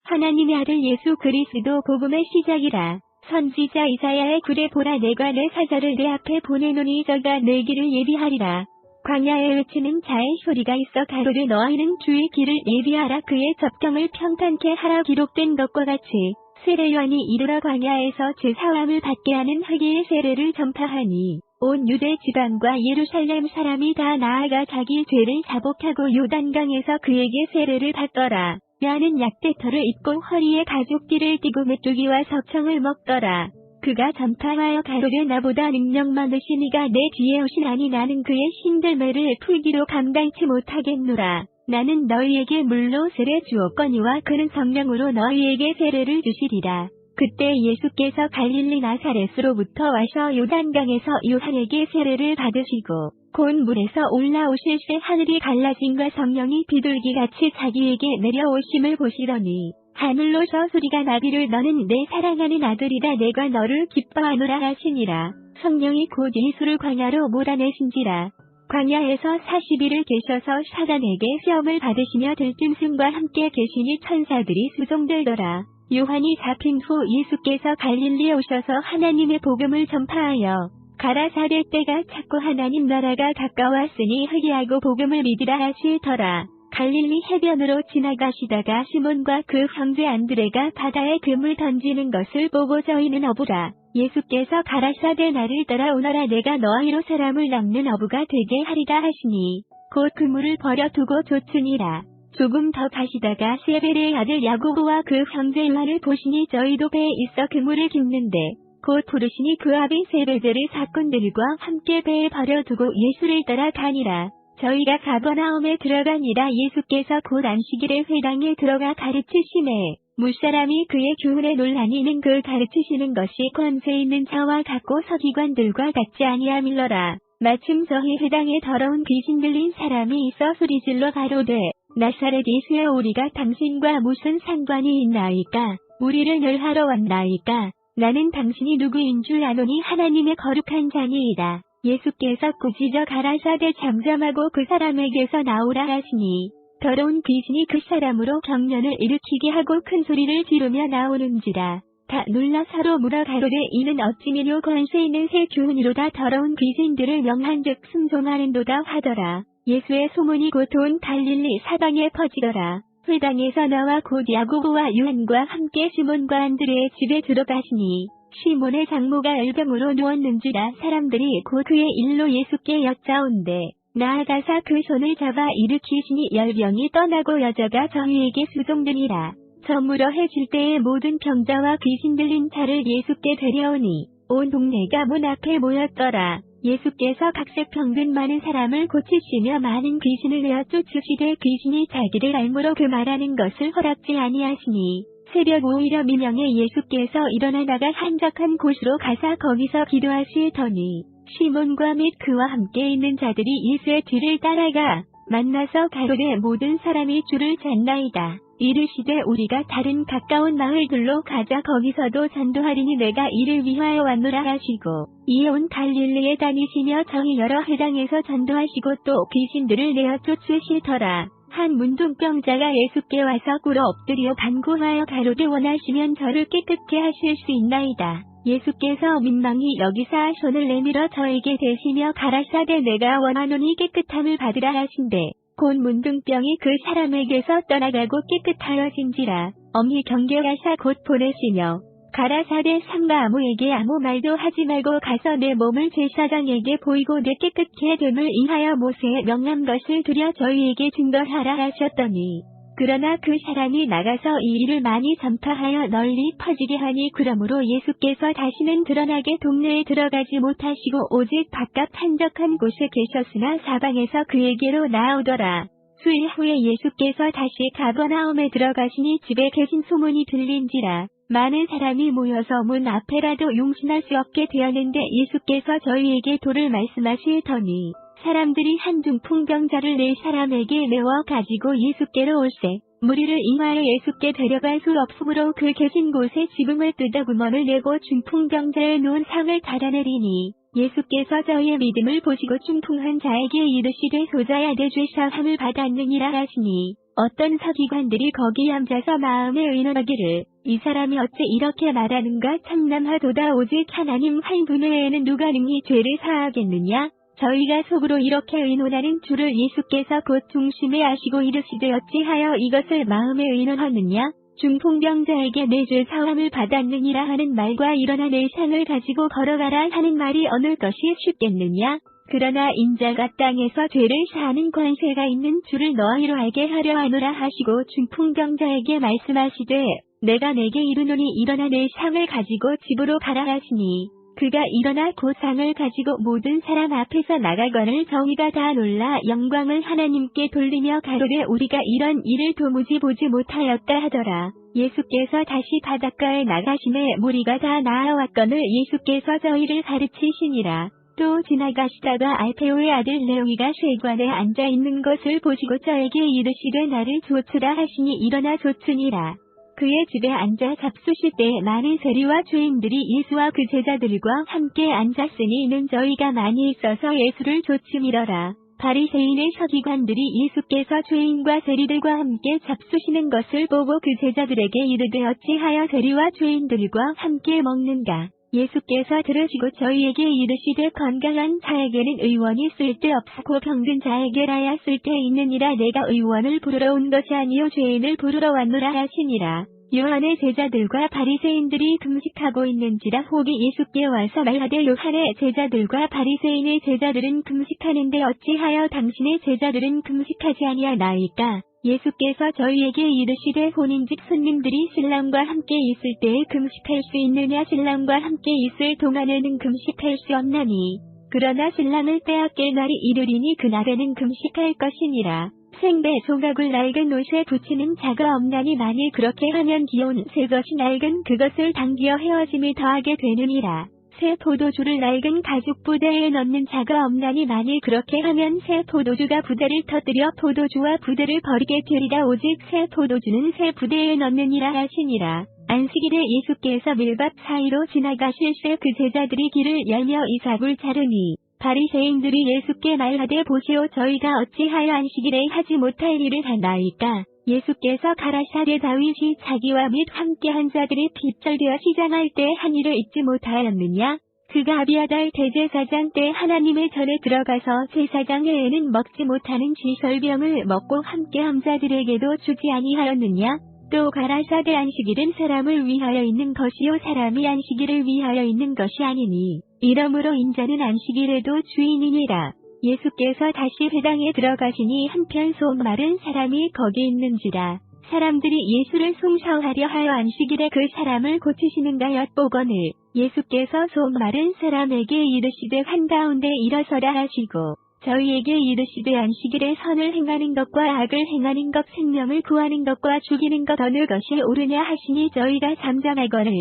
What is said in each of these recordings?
하나님의 아들 예수 그리스도 복음의 시작이라. 선지자 이사야의 글에 보라 내가 내 사자를 내 앞에 보내노니 저가 내 길을 예비하리라. 광야에 외치는 자의 소리가 있어 가로되 너희는 주의 길을 예비하라 그의 접경을 평탄케 하라 기록된 것과 같이 세례요한이 이르러 광야에서 제사함을 받게 하는 회개의 세례를 전파하니 온 유대 지방과 예루살렘 사람이 다 나아가 자기 죄를 자복하고 요단강에서 그에게 세례를 받더라. 야는 약대터를 입고 허리에 가죽띠를 띠고 메뚜기와 석청을 먹더라. 그가 전파하여 가로되 나보다 능력 많으신 이가 내 뒤에 오시나니 나는 그의 신들매를 풀기로 감당치 못하겠노라. 나는 너희에게 물로 세례 주었거니와 그는 성령으로 너희에게 세례를 주시리라. 그때 예수께서 갈릴리 나사렛으로부터 와서 요단강에서 요한에게 세례를 받으시고 곧 물에서 올라오실 새 하늘이 갈라짐과 성령이 비둘기같이 자기에게 내려오심을 보시더니 하늘로서 소리가 나기를 너는 내 사랑하는 아들이다 내가 너를 기뻐하노라 하시니라. 성령이 곧 예수를 광야로 몰아내신지라. 광야에서 40일을 계셔서 사단에게 시험을 받으시며 들짐승과 함께 계시니 천사들이 수종들더라. 요한이 잡힌 후 예수께서 갈릴리에 오셔서 하나님의 복음을 전파하여 가라사대 때가 찼고 하나님 나라가 가까웠으니 회개하고 복음을 믿으라 하시더라. 갈릴리 해변으로 지나가시다가 시몬과 그 형제 안드레가 바다에 금을 던지는 것을 보고 저희는 어부라. 예수께서 가라사대 나를 따라오너라 내가 너희로 사람을 낚는 어부가 되게 하리라 하시니 곧 그물을 버려두고 좇으니라. 조금 더 가시다가 세베대의 아들 야고보와 그 형제 요한을 보시니 저희도 배에 있어 그물을 깁는데 곧 부르시니 그 아비 세베대를 사꾼들과 함께 배에 버려두고 예수를 따라 가니라. 저희가 가버나움에 들어가니라. 예수께서 곧 안식일에 회당에 들어가 가르치시매 무사람이 그의 교훈에 놀라니 이는 그 가르치시는 것이 권세 있는 자와 같고 서기관들과 같지 아니함일러라. 마침 저희 회당에 더러운 귀신 들린 사람이 있어 소리질러 가로되 나사렛 예수여 우리가 당신과 무슨 상관이 있나이까? 우리를 멸하러 왔나이까? 나는 당신이 누구인 줄 아노니 하나님의 거룩한 자니이다. 예수께서 꾸짖어 가라사대 잠잠하고 그 사람에게서 나오라 하시니 더러운 귀신이 그 사람으로 경련을 일으키게 하고 큰 소리를 지르며 나오는지라. 다 놀라 서로 물어 가로되 이는 어찌미뇨 권세 있는 새 교훈이로다 더러운 귀신들을 명한즉 순종하는도다 하더라. 예수의 소문이 곧 온 갈릴리 사방에 퍼지더라. 회당에서 나와 곧 야고보와 요한과 함께 시몬과 안드레의 집에 들어가시니 시몬의 장모가 열병으로 누웠는지라 사람들이 곧 그의 일로 예수께 여짜온대 나아가사 그 손을 잡아 일으키시니 열병이 떠나고 여자가 저희에게 수종되니라. 저물어 해질 때에 모든 병자와 귀신 들린 자를 예수께 데려오니 온 동네가 문 앞에 모였더라. 예수께서 각색 병든 많은 사람을 고치시며 많은 귀신을 내어 쫓으시되 귀신이 자기를 알므로 그 말하는 것을 허락지 아니하시니 새벽 오히려 미명에 예수께서 일어나 나가 한적한 곳으로 가사 거기서 기도하시더니 시몬과 및 그와 함께 있는 자들이 예수의 뒤를 따라가 만나서 가로되 모든 사람이 주를 찾나이다. 이르시되 우리가 다른 가까운 마을들로 가자 거기서도 전도하리니 내가 이를 위하여 왔노라 하시고 이에 온 갈릴리에 다니시며 저희 여러 회당에서 전도하시고 또 귀신들을 내어 쫓으시더라. 한 문둥병자가 예수께 와서 꿇어 엎드려 간구하여 가로되 원하시면 저를 깨끗게 하실 수 있나이다. 예수께서 민망히 여기사 손을 내밀어 저에게 대시며 가라사대 내가 원하노니 깨끗함을 받으라 하신대 곧 문둥병이 그 사람에게서 떠나가고 깨끗하여진지라. 엄히 경계하사 곧 보내시며 가라사대 삼가 아무에게 아무 말도 하지 말고 가서 내 몸을 제사장에게 보이고 내 깨끗게 됨을 인하여 모세의 명한 것을 들여 저희에게 증거하라 하셨더니 그러나 그 사람이 나가서 이 일을 많이 전파하여 널리 퍼지게 하니 그러므로 예수께서 다시는 드러나게 동네에 들어가지 못하시고 오직 바깥 한적한 곳에 계셨으나 사방에서 그에게로 나오더라. 수일 후에 예수께서 다시 가버나움에 들어가시니 집에 계신 소문이 들린지라. 많은 사람이 모여서 문 앞에라도 용신할 수 없게 되었는데 예수께서 저희에게 도를 말씀하시더니 사람들이 한 중풍병자를 네 사람에게 메워 가지고 예수께로 올세 무리를 인하여 예수께 데려갈 수 없으므로 그 계신 곳에 지붕을 뜯어 구멍을 내고 중풍병자의 누운 상을 닫아내리니 예수께서 저희의 믿음을 보시고 중풍한 자에게 이르시되 소자야 내 죄 사함을 받았느니라 하시니 어떤 서기관들이 거기 앉아서 마음에 의논하기를 이 사람이 어찌 이렇게 말하는가 참남하도다. 오직 하나님 한 분 외에는 누가 능히 죄를 사하겠느냐. 저희가 속으로 이렇게 의논하는 줄을 예수께서 곧 중심에 아시고 이르시되 어찌하여 이것을 마음에 의논하느냐. 중풍병자에게 내 죄 사함을 받았느니라 하는 말과 일어나 내 상을 가지고 걸어가라 하는 말이 어느 것이 쉽겠느냐. 그러나 인자가 땅에서 죄를 사하는 권세가 있는 줄을 너희로 알게 하려 하노라 하시고 중풍병자에게 말씀하시되 내가 내게 이르노니 일어나 내 상을 가지고 집으로 가라 하시니 그가 일어나 그 상을 가지고 모든 사람 앞에서 나가거늘 저희가 다 놀라 영광을 하나님께 돌리며 가로되 우리가 이런 일을 도무지 보지 못하였다 하더라. 예수께서 다시 바닷가에 나가심에 무리가 다 나아왔거늘 예수께서 저희를 가르치시니라. 또 지나가시다가 알페오의 아들 레위가 쇠관에 앉아있는 것을 보시고 저에게 이르시되 나를 조추라 하시니 일어나 조추니라. 그의 집에 앉아 잡수실 때 많은 세리와 죄인들이 예수와 그 제자들과 함께 앉았으니 이는 저희가 많이 있어서 예수를 조치미러라. 바리새인의 서기관들이 예수께서 죄인과 세리들과 함께 잡수시는 것을 보고 그 제자들에게 이르되 어찌하여 세리와 죄인들과 함께 먹는가. 예수께서 들으시고 저희에게 이르시되 건강한 자에게는 의원이 쓸데없고 병든 자에게라야 쓸데있느니라. 내가 의원을 부르러 온 것이 아니요 죄인을 부르러 왔노라 하시니라. 요한의 제자들과 바리새인들이 금식하고 있는지라 혹이 예수께 와서 말하되 요한의 제자들과 바리새인의 제자들은 금식하는데 어찌하여 당신의 제자들은 금식하지 아니하나이까. 예수께서 저희에게 이르시되 혼인집 손님들이 신랑과 함께 있을 때에 금식할 수 있느냐. 신랑과 함께 있을 동안에는 금식할 수 없나니 그러나 신랑을 빼앗길 날이 이르리니 그날에는 금식할 것이니라. 생배 조각을 낡은 옷에 붙이는 자가 없나니 만일 그렇게 하면 기온 새 것이 낡은 그것을 당기어 헤어짐이 더하게 되느니라. 새 포도주를 낡은 가죽 부대에 넣는 자가 없나니 만일 그렇게 하면 새 포도주가 부대를 터뜨려 포도주와 부대를 버리게 되리라. 오직 새 포도주는 새 부대에 넣느니라 하시니라. 안식일에 예수께서 밀밭 사이로 지나가실 새 그 제자들이 길을 열며 이삭을 자르니 바리새인들이 예수께 말하되 보시오 저희가 어찌하여 안식일에 하지 못할 일을 하나이까. 예수께서 가라사대 다윗이 자기와 및 함께한 자들이 빗절되어 시장할 때 한 일을 잊지 못하였느냐. 그가 아비아달 대제사장 때 하나님의 전에 들어가서 제사장 외에는 먹지 못하는 지설병을 먹고 함께한 자들에게도 주지 아니하였느냐. 또 가라사대 안식일은 사람을 위하여 있는 것이요 사람이 안식일을 위하여 있는 것이 아니니 이러므로 인자는 안식일에도 주인이니라. 예수께서 다시 회당에 들어가시니 한편 소마른 사람이 거기 있는지라. 사람들이 예수를 송사하려 하여 안식일에 그 사람을 고치시는가 엿보거늘 예수께서 소마른 사람에게 이르시되 한가운데 일어서라 하시고 저희에게 이르시되 안식일에 선을 행하는 것과 악을 행하는 것 생명을 구하는 것과 죽이는 것 어느 것이 옳으냐 하시니 저희가 잠잠하거늘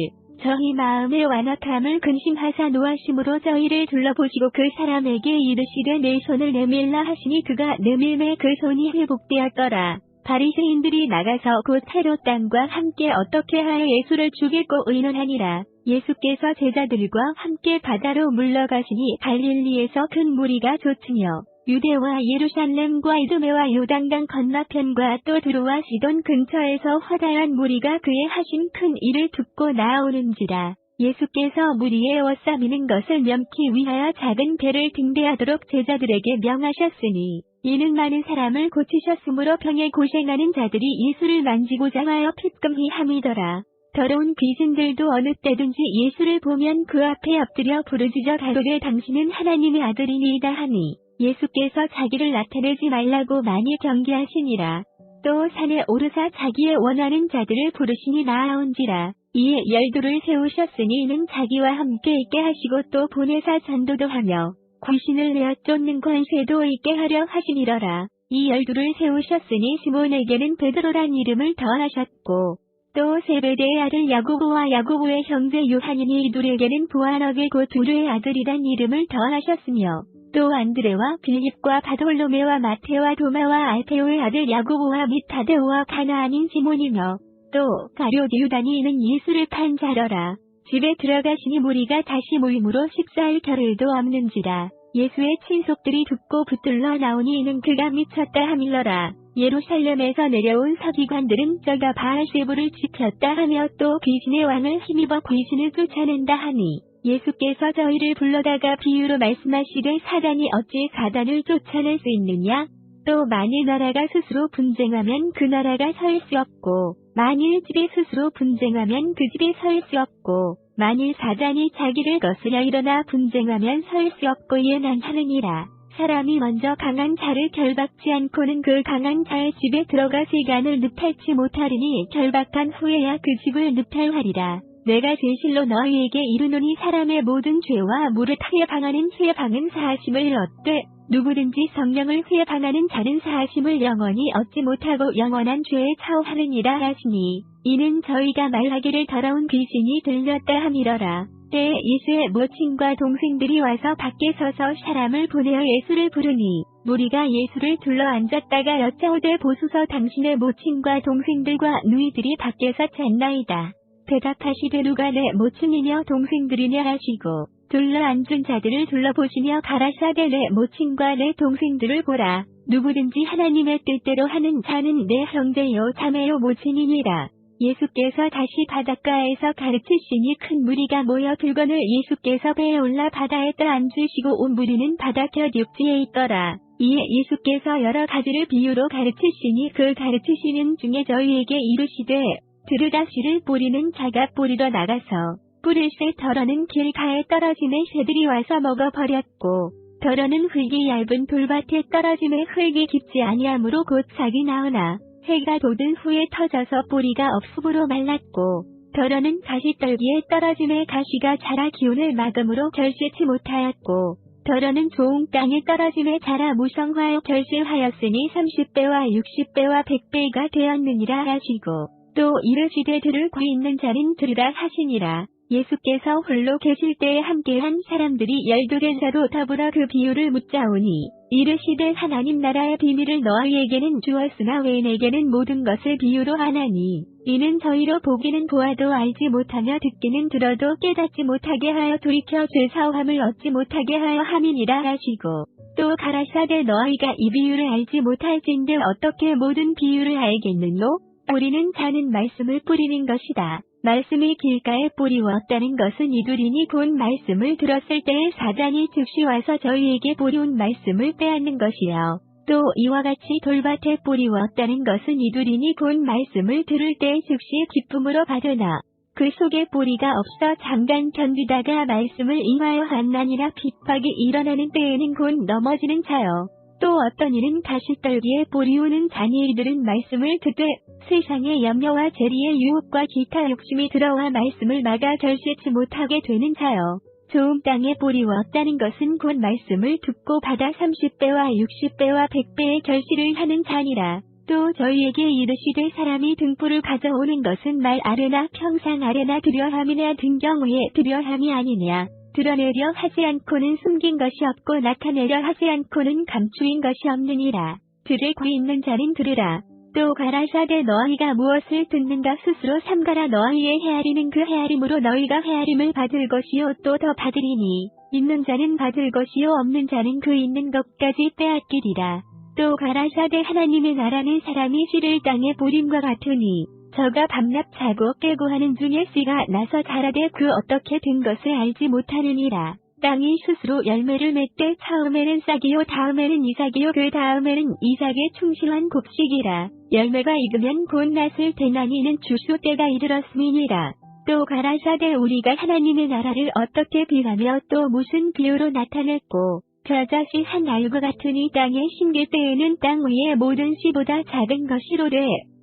저희 마음의 완악함을 근심하사 노하심으로 저희를 둘러보시고 그 사람에게 이르시되 내 손을 내밀라 하시니 그가 내밀매 그 손이 회복되었더라. 바리새인들이 나가서 곧 헤롯 땅과 함께 어떻게 하여 예수를 죽이고 의논하니라. 예수께서 제자들과 함께 바다로 물러가시니 갈릴리에서 큰 무리가 좇으며 유대와 예루살렘과 이두메와 요단강 건너편과 또 두로와 시돈 근처에서 허다한 무리가 그의 하신 큰 일을 듣고 나아오는지라. 예수께서 무리에 어싸미는 것을 면키 위하여 작은 배를 등대하도록 제자들에게 명하셨으니 이는 많은 사람을 고치셨으므로 병에 고생하는 자들이 예수를 만지고자 하여 핍금히 함이더라. 더러운 귀신들도 어느 때든지 예수를 보면 그 앞에 엎드려 부르짖어 가로되 당신은 하나님의 아들이니이다 하니 예수께서 자기를 나타내지 말라고 많이 경계하시니라. 또 산에 오르사 자기의 원하는 자들을 부르시니 나아온지라. 이에 12를 세우셨으니 이는 자기와 함께 있게 하시고 또 보내사 전도도 하며 귀신을 내어 쫓는 권세도 있게 하려 하시니러라. 이 12를 세우셨으니 시몬에게는 베드로란 이름을 더하셨고 또 세베대의 아들 야고보와 야고보의 형제 요한이니 이 둘에게는 보아너게 곧 두루의 아들이란 이름을 더하셨으며 또 안드레와 빌립과 바돌로메와 마테와 도마와 알페오의 아들 야고보와 및 타데오와 가나안인 시몬이며 또 가룟 유다니 이는 예수를 판 자러라. 집에 들어가시니 무리가 다시 모임으로 식사할 겨를도 없는지라. 예수의 친속들이 듣고 붙들러 나오니 이는 그가 미쳤다 하밀러라. 예루살렘에서 내려온 서기관들은 저가 바알세부를 지켰다 하며 또 귀신의 왕을 힘입어 귀신을 쫓아낸다 하니 예수께서 저희를 불러다가 비유로 말씀하시되 사단이 어찌 사단을 쫓아낼 수 있느냐? 또 만일 나라가 스스로 분쟁하면 그 나라가 설 수 없고 만일 집이 스스로 분쟁하면 그 집이 설 수 없고 만일 사단이 자기를 거스려 일어나 분쟁하면 설 수 없고 이에 난하느니라. 사람이 먼저 강한 자를 결박지 않고는 그 강한 자의 집에 들어가 세간을 늪할지 못하리니 결박한 후에야 그 집을 늪할하리라. 내가 진실로 너희에게 이르노니 사람의 모든 죄와 무릇 회방하는 회방은 사하심을 얻되 누구든지 성령을 회방하는 자는 사하심을 영원히 얻지 못하고 영원한 죄에 처하느니라 하시니 이는 저희가 말하기를 더러운 귀신이 들렸다 함이러라. 때에 예수의 모친과 동생들이 와서 밖에 서서 사람을 보내어 예수를 부르니 무리가 예수를 둘러앉았다가 여짜오되 보소서 당신의 모친과 동생들과 누이들이 밖에서 잤나이다. 대답하시되 누가 내 모친이며 동생들이냐 하시고 둘러앉은 자들을 둘러보시며 가라사대 내 모친과 내 동생들을 보라. 누구든지 하나님의 뜻대로 하는 자는 내 형제요 자매요 모친이니라. 예수께서 다시 바닷가에서 가르치시니 큰 무리가 모여 들거늘 예수께서 배에 올라 바다에 떠앉으시고 온 무리는 바다 곁 육지에 있더라. 이에 예수께서 여러 가지를 비유로 가르치시니 그 가르치시는 중에 저희에게 이르시되 들으라 씨를 뿌리는 자가 뿌리러 나가서 뿌릴새 덜어는 길가에 떨어짐에 새들이 와서 먹어버렸고 덜어는 흙이 얇은 돌밭에 떨어짐에 흙이 깊지 아니하므로 곧 싹이 나오나 해가 돋은 후에 터져서 뿌리가 없음으로 말랐고 덜어는 가시떨기에 떨어짐에 가시가 자라 기운을 막음으로 결실치 못하였고 덜어는 좋은 땅에 떨어짐에 자라 무성하여 결실하였으니 30배와 60배와 100배가 되었느니라 하시고 또 이르시되 들을 귀 있는 자는 들으라 하시니라. 예수께서 홀로 계실 때에 함께한 사람들이 12계자도 더불어 그 비유를 묻자오니 이르시되 하나님 나라의 비밀을 너희에게는 주었으나 외인에게는 모든 것을 비유로 하나니 이는 저희로 보기는 보아도 알지 못하며 듣기는 들어도 깨닫지 못하게 하여 돌이켜 죄사함을 얻지 못하게 하여 함이니라 하시고 또 가라사대 너희가 이 비유를 알지 못할진대 어떻게 모든 비유를 알겠느뇨? 뿌리는 자는 말씀을 뿌리는 것이다. 말씀이 길가에 뿌리웠다는 것은 이들이니 곧 말씀을 들었을 때에 사단이 즉시 와서 저희에게 뿌리운 말씀을 빼앗는 것이요. 또 이와 같이 돌밭에 뿌리웠다는 것은 이들이니 곧 말씀을 들을 때에 즉시 기쁨으로 받으나 그 속에 뿌리가 없어 잠깐 견디다가 말씀을 이하여 한나니라 핍박이 일어나는 때에는 곧 넘어지는 자요. 또 어떤 이는 가시떨기에 뿌리우는 자니 이들은 말씀을 듣되 세상의 염려와 재리의 유혹과 기타 욕심이 들어와 말씀을 막아 결실치 못하게 되는 자요. 좋은 땅에 뿌리웠다는 것은 곧 말씀을 듣고 받아 30배와 60배와 100배의 결실을 하는 자니라. 또 저희에게 이르시되 사람이 등불을 가져오는 것은 말 아래나 평상 아래나 드려함이냐 등 경우에 드려함이 아니냐. 드러내려 하지 않고는 숨긴 것이 없고 나타내려 하지 않고는 감추인 것이 없느니라. 들을 귀 있는 자는 들으라. 또 가라사대 너희가 무엇을 듣는가 스스로 삼가라. 너희의 헤아리는 그 헤아림으로 너희가 헤아림을 받을 것이요 또 더 받으리니 있는 자는 받을 것이요 없는 자는 그 있는 것까지 빼앗기리라. 또 가라사대 하나님의 나라는 사람이 씨를 땅에 뿌림과 같으니 저가 밤낮 자고 깨고 하는 중에 씨가 나서 자라되 그 어떻게 된 것을 알지 못하느니라. 땅이 스스로 열매를 맺되 처음에는 싹이요 다음에는 이삭이요 그 다음에는 이삭의 충실한 곡식이라. 열매가 익으면 곧 낫을 대나니 이는 주수 때가 이르렀음이니라. 또 가라사대 우리가 하나님의 나라를 어떻게 비하며 또 무슨 비유로 나타냈고 겨자씨 한 알과 같으니 땅에 심길 때에는 땅 위의 모든 씨보다 작은 것이로되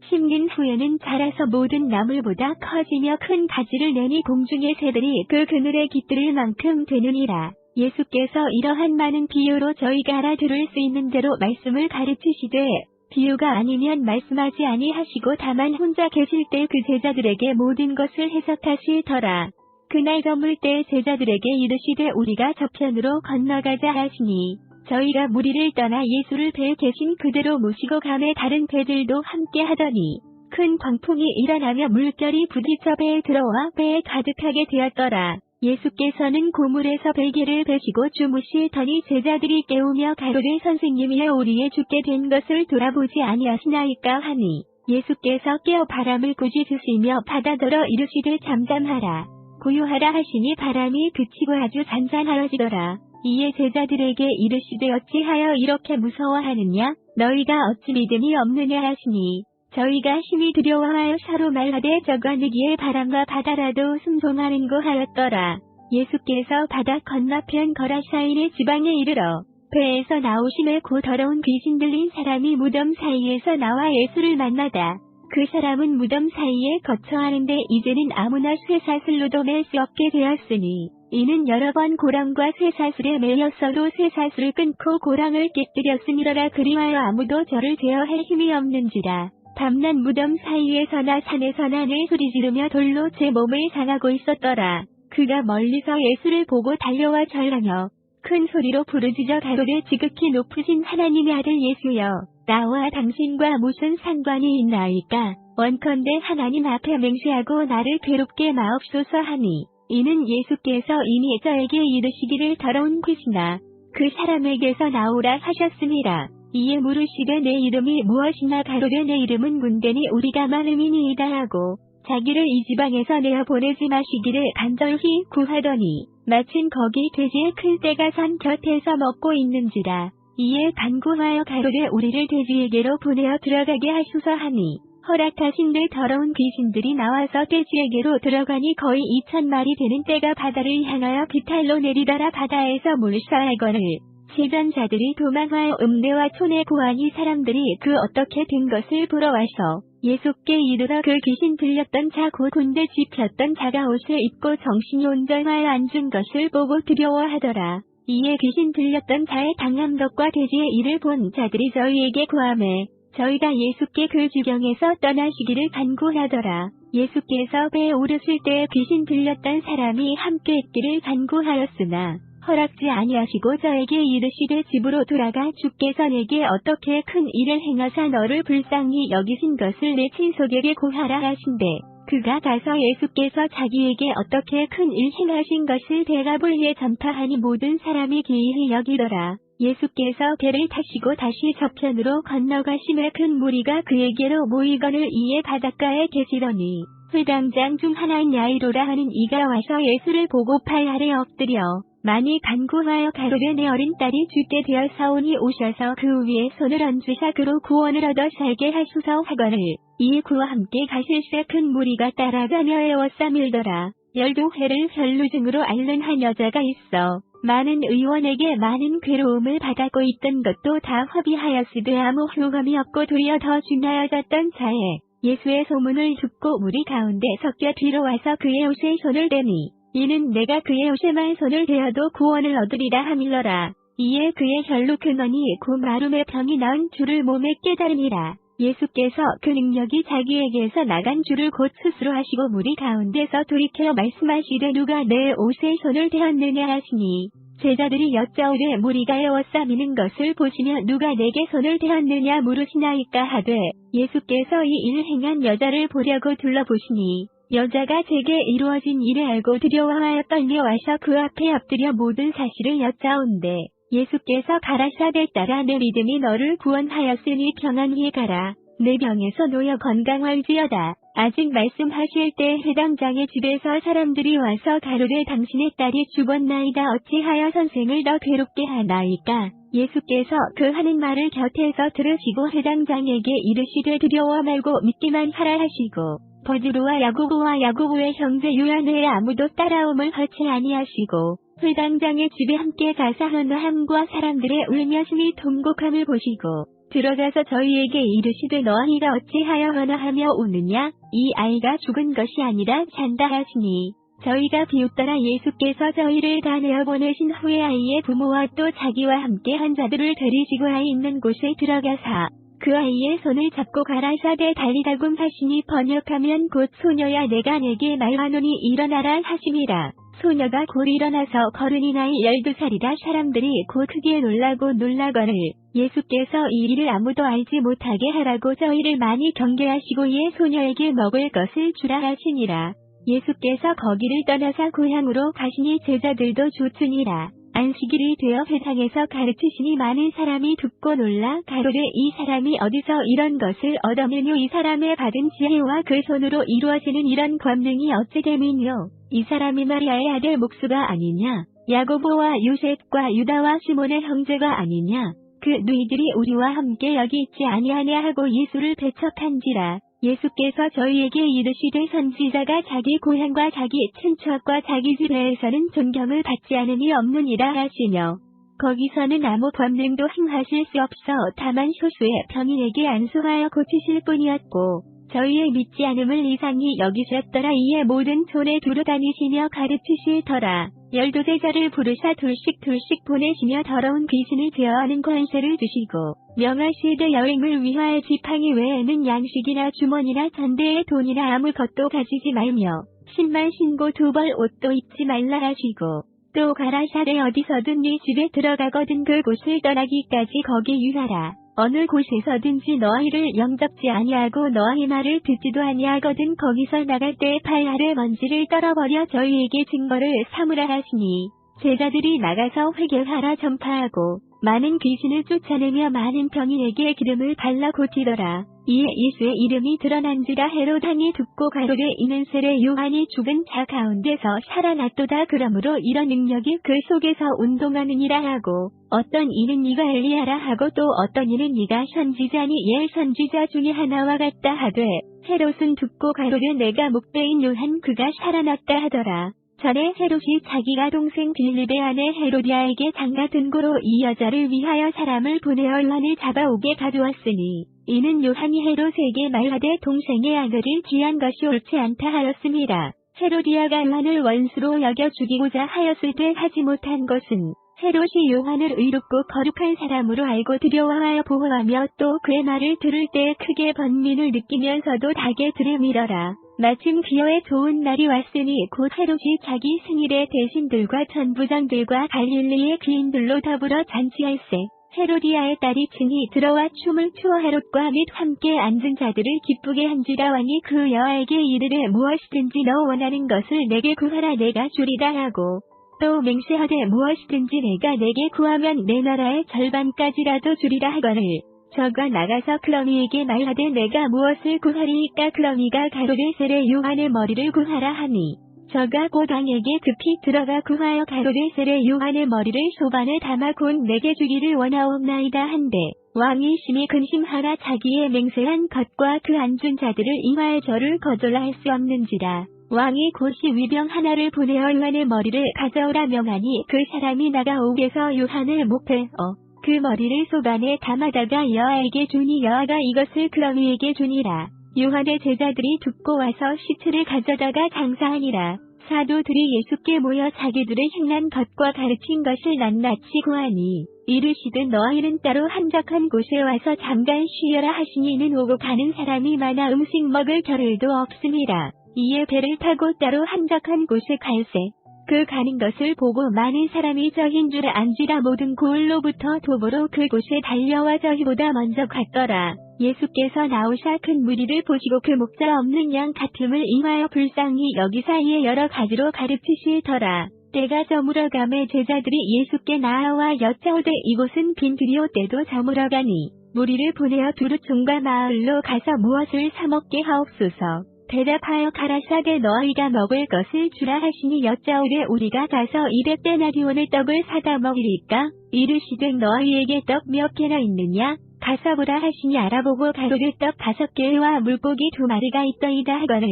심긴 후에는 자라서 모든 나물보다 커지며 큰 가지를 내니 공중의 새들이 그 그늘에 깃들을 만큼 되느니라. 예수께서 이러한 많은 비유로 저희가 알아들을 수 있는 대로 말씀을 가르치시되 비유가 아니면 말씀하지 아니하시고 다만 혼자 계실 때 그 제자들에게 모든 것을 해석하시더라. 그날 저물 때 제자들에게 이르시되 우리가 저편으로 건너가자 하시니 저희가 무리를 떠나 예수를 배에 계신 그대로 모시고 가매 다른 배들도 함께 하더니 큰 광풍이 일어나며 물결이 부딪혀 배에 들어와 배에 가득하게 되었더라. 예수께서는 고물에서 베개를 베시고 주무시더니 제자들이 깨우며 가로되 선생님이여 우리의 죽게 된 것을 돌아보지 아니하시나이까 하니 예수께서 깨어 바람을 꾸짖으시며 바다더러 이르시되 잠잠하라 고요하라 하시니 바람이 그치고 아주 잔잔하여지더라. 이에 제자들에게 이르시되 어찌하여 이렇게 무서워하느냐 너희가 어찌 믿음이 없느냐 하시니 저희가 심히 두려워하여 서로 말하되 저거느기에 바람과 바다라도 순종하는고 하였더라. 예수께서 바다 건너편 거라사인의 지방에 이르러 배에서 나오심에 곧 더러운 귀신 들린 사람이 무덤 사이에서 나와 예수를 만나다. 그 사람은 무덤 사이에 거처하는데 이제는 아무나 쇠사슬로도 맬 수 없게 되었으니 이는 여러 번 고랑과 쇠사슬에 매였어도 쇠사슬을 끊고 고랑을 깨뜨렸으니라. 그리하여 아무도 저를 제어할 힘이 없는지라. 밤낮 무덤 사이에서나 산에서나 늘 소리지르며 돌로 제 몸을 상하고 있었더라. 그가 멀리서 예수를 보고 달려와 절하며 큰 소리로 부르짖어 가로되 지극히 높으신 하나님의 아들 예수여 나와 당신과 무슨 상관이 있나이까 원컨대 하나님 앞에 맹세하고 나를 괴롭게 마옵소서 하니 이는 예수께서 이미 저에게 이르시기를 더러운 귀신아 그 사람에게서 나오라 하셨습니다. 이에 물으시되 내 이름이 무엇이냐 가로되 내 이름은 문대니 우리가 많음이니이다 하고 자기를 이 지방에서 내어 보내지 마시기를 간절히 구하더니 마침 거기 돼지의 큰 떼가 산 곁에서 먹고 있는지라. 이에 간구하여 가로되 우리를 돼지에게로 보내어 들어가게 하소서 하니 허락하신 데 더러운 귀신들이 나와서 돼지에게로 들어가니 거의 2,000마리 되는 떼가 바다를 향하여 비탈로 내리더라. 바다에서 물사하거늘 시전자들이 도망하여 음내와 촌에 고하니 사람들이 그 어떻게 된 것을 보러 와서 예수께 이르러 그 귀신 들렸던 자 곧 군대 집혔던 자가 옷을 입고 정신이 온전하여 앉은 것을 보고 두려워하더라. 이에 귀신 들렸던 자의 당한 것과 돼지의 일을 본 자들이 저희에게 구하매 저희가 예수께 그 지경에서 떠나시기를 간구하더라. 예수께서 배에 오르실 때에 귀신 들렸던 사람이 함께 있기를 간구하였으나 허락지 아니하시고 저에게 이르시되 집으로 돌아가 주께서 내게 어떻게 큰 일을 행하사 너를 불쌍히 여기신 것을 내 친속에게 고하라 하신대. 그가 가서 예수께서 자기에게 어떻게 큰 일 행하신 것을 대가불리에 전파하니 모든 사람이 기이히 여기더라. 예수께서 배를 타시고 다시 저편으로 건너가심에 큰 무리가 그에게로 모이거늘 이에 바닷가에 계시더니 회당장 중 하나인 야이로라 하는 이가 와서 예수를 보고 팔 아래 엎드려 많이 간구하여 가로되 내 어린 딸이 죽게 되어사오니 오셔서 그 위에 손을 얹으사 그로 구원을 얻어 살게 하소서 하거늘 이 그와 함께 가실새 큰 무리가 따라가며 애워싸밀더라. 12회를 혈루증으로 앓는 한 여자가 있어 많은 의원에게 많은 괴로움을 받았고 있던 것도 다 허비하였으되 아무 효험이 없고 도리어 더 중하여졌던 자에 예수의 소문을 듣고 무리 가운데 섞여 뒤로 와서 그의 옷에 손을 대니 이는 내가 그의 옷에만 손을 대어도 구원을 얻으리라 하밀러라. 이에 그의 혈루 근원이 곧 마름의 병이 나은 줄을 몸에 깨달으니라. 예수께서 그 능력이 자기에게서 나간 줄을 곧 스스로 하시고 무리 가운데서 돌이켜 말씀하시되 누가 내 옷에 손을 대었느냐 하시니 제자들이 여짜오되 무리가 애워싸미는 것을 보시며 누가 내게 손을 대었느냐 물으시나이까 하되 예수께서 이 일을 행한 여자를 보려고 둘러보시니 여자가 제게 이루어진 일을 알고 두려워하여 떨려와서 그 앞에 엎드려 모든 사실을 여짜온대 예수께서 가라사대 따라 내 믿음이 너를 구원하였으니 평안히 가라. 내 병에서 놓여 건강할지어다. 아직 말씀하실 때 회당장의 집에서 사람들이 와서 가로되 당신의 딸이 죽었나이다. 어찌하여 선생을 더 괴롭게 하나이까. 예수께서 그 하는 말을 곁에서 들으시고 회당장에게 이르시되 두려워 말고 믿기만 하라 하시고 버드로와 야고보의 형제 요한에 아무도 따라옴을 허치 아니하시고 회당장의 집에 함께 가사 헌화함과 사람들의 울며 심히 통곡함을 보시고 들어가서 저희에게 이르시되 너희가 어찌하여 헌화하며 우느냐 이 아이가 죽은 것이 아니라 잔다 하시니 저희가 비웃더라. 예수께서 저희를 다 내어보내신 후에 아이의 부모와 또 자기와 함께 한 자들을 데리시고 아이 있는 곳에 들어가사 그 아이의 손을 잡고 가라사대 달리다굼 하시니 번역하면 곧 소녀야 내가 내게 말하노니 일어나라 하심이라. 소녀가 곧 일어나서 걸으니 나이 12살이라 사람들이 곧 크게 놀라거늘 예수께서 이 일을 아무도 알지 못하게 하라고 저희를 많이 경계하시고 이에 소녀에게 먹을 것을 주라 하시니라. 예수께서 거기를 떠나사 고향으로 가시니 제자들도 좋으니라. 안식일이 되어 회당에서 가르치시니 많은 사람이 듣고 놀라 가로되 이 사람이 어디서 이런 것을 얻었느뇨. 이 사람의 받은 지혜와 그 손으로 이루어지는 이런 권능이 어찌 됨이뇨. 이 사람이 마리아의 아들 목수가 아니냐. 야고보와 요셉과 유다와 시몬의 형제가 아니냐. 그 누이들이 우리와 함께 여기 있지 아니하냐 하고 예수를 배척한지라. 예수께서 저희에게 이르시되 선지자가 자기 고향과 자기 친척과 자기 집에서는 존경을 받지 않으니 없느니라 하시며, 거기서는 아무 권능도 행하실 수 없어 다만 소수의 병인에게 안수하여 고치실 뿐이었고 저희의 믿지 않음을 이상히 여기셨더라. 이에 모든 촌에 두루 다니시며 가르치시더라. 12제자를 부르사 둘씩 보내시며 더러운 귀신을 제어하는 권세를 주시고 명하시되 여행을 위하여 지팡이 외에는 양식이나 주머니나 전대에 돈이나 아무것도 가지지 말며 신만 신고 2벌 옷도 입지 말라 하시고, 또 가라사대 어디서든 네 집에 들어가거든 그 곳을 떠나기까지 거기 유하라. 어느 곳에서든지 너희를 영접지 아니하고 너희 말을 듣지도 아니하거든 거기서 나갈 때에 팔 아래 먼지를 떨어버려 저희에게 증거를 삼으라 하시니, 제자들이 나가서 회개하라 전파하고 많은 귀신을 쫓아내며 많은 병인에게 기름을 발라 고치더라. 이에 예수의 이름이 드러난지라. 헤롯 왕이 듣고 가로되 이는 세례 요한이 죽은 자 가운데서 살아났도다. 그러므로 이런 능력이 그 속에서 운동하느니라 하고, 어떤 이는 네가 엘리야라 하고 또 어떤 이는 네가 선지자니 옛 선지자 중에 하나와 같다 하되, 헤롯은 듣고 가로되 내가 목배인 요한 그가 살아났다 하더라. 전에 헤롯이 자기가 동생 빌립의 아내 헤로디아에게 장가 든 고로 이 여자를 위하여 사람을 보내어 요한을 잡아오게 가두었으니, 이는 요한이 헤롯에게 말하되 동생의 아들을 귀한 것이 옳지 않다 하였습니다. 헤로디아가 요한을 원수로 여겨 죽이고자 하였을 때 하지 못한 것은 헤롯이 요한을 의롭고 거룩한 사람으로 알고 두려워하여 보호하며 또 그의 말을 들을 때 크게 번민을 느끼면서도 닭에 들이밀어라. 마침 기어의 좋은 날이 왔으니 곧 헤롯이 자기 생일에 대신들과 천부장들과 갈릴리의 귀인들로 더불어 잔치할세. 헤로디아의 딸이 친히 들어와 춤을 추어 헤롯과 및 함께 앉은 자들을 기쁘게 한지라. 왕이 그 여아에게 이르되 무엇이든지 너 원하는 것을 내게 구하라 내가 주리라 하고, 또 맹세하되 무엇이든지 내가 내게 구하면 내 나라의 절반까지라도 주리라 하거늘, 저가 나가서 클러미에게 말하되 내가 무엇을 구하리이까. 클러미가 가로되 세례 요한의 머리를 구하라 하니, 저가 곧 왕에게 급히 들어가 구하여 가로되 세례 요한의 머리를 소반에 담아 곧 내게 주기를 원하옵나이다 한데, 왕이 심히 근심하라. 자기의 맹세한 것과 그 앉은 자들을 임하여 저를 거절할 수 없는지라. 왕이 곧이 위병 하나를 보내어 요한의 머리를 가져오라 명하니, 그 사람이 나가 옥에서 요한을 목베어 그 머리를 소반에 담아다가 여아에게 주니 여아가 이것을 클러미에게 주니라. 요한의 제자들이 듣고 와서 시체를 가져다가 장사하니라. 사도들이 예수께 모여 자기들의 행한 것과 가르친 것을 낱낱이 고하니, 이르시되 너희는 따로 한적한 곳에 와서 잠깐 쉬어라 하시니, 이는 오고 가는 사람이 많아 음식 먹을 겨를도 없습니다. 이에 배를 타고 따로 한적한 곳에 갈새. 그 가는 것을 보고 많은 사람이 저흰 줄 안지라. 모든 고을로부터 도보로 그곳에 달려와 저희보다 먼저 갔더라. 예수께서 나오사 큰 무리를 보시고 그 목자 없는 양 같음을 임하여 불쌍히 여기 사이에 여러 가지로 가르치시더라. 때가 저물어가매 제자들이 예수께 나아와 여짜오되 이곳은 빈들이오. 때도 저물어가니 무리를 보내어 두루 총과 마을로 가서 무엇을 사먹게 하옵소서. 대답하여 가라사대 너희가 먹을 것을 주라 하시니, 여짜오되 우리가 가서 200데나리온의 떡을 사다 먹으리까. 이르시되 너희에게 떡 몇 개나 있느냐. 가서 보라 하시니, 알아보고 가로되 떡 5개와 물고기 2마리가 있더이다 하거늘,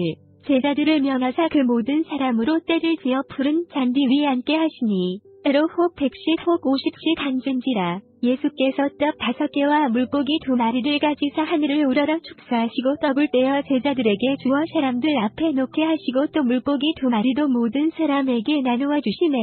제자들을 명하사 그 모든 사람으로 때를 지어 푸른 잔디 위에 앉게 하시니, 때로 혹 100씩 혹 50씩 앉은지라. 예수께서 떡 5개와 물고기 2마리를 가지사 하늘을 우러러 축사하시고 떡을 떼어 제자들에게 주어 사람들 앞에 놓게 하시고, 또 물고기 2마리도 모든 사람에게 나누어 주시매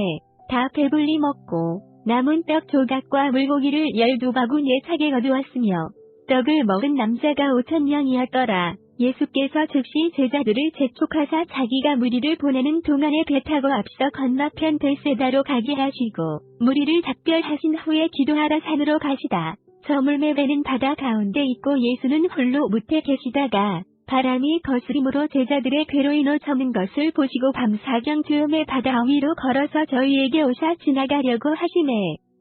다 배불리 먹고 남은 떡 조각과 물고기를 12바구니에 차게 거두었으며, 떡을 먹은 남자가 5,000명이었더라. 예수께서 즉시 제자들을 재촉하사 자기가 무리를 보내는 동안에 배 타고 앞서 건너편 벳세다로 가게 하시고, 무리를 작별하신 후에 기도하러 산으로 가시다. 저물매 배는 바다 가운데 있고 예수는 홀로 무태 계시다가 바람이 거스림으로 제자들의 배로 인어 저는 것을 보시고 밤사경 즈음에 바다 위로 걸어서 저희에게 오사 지나가려고 하시매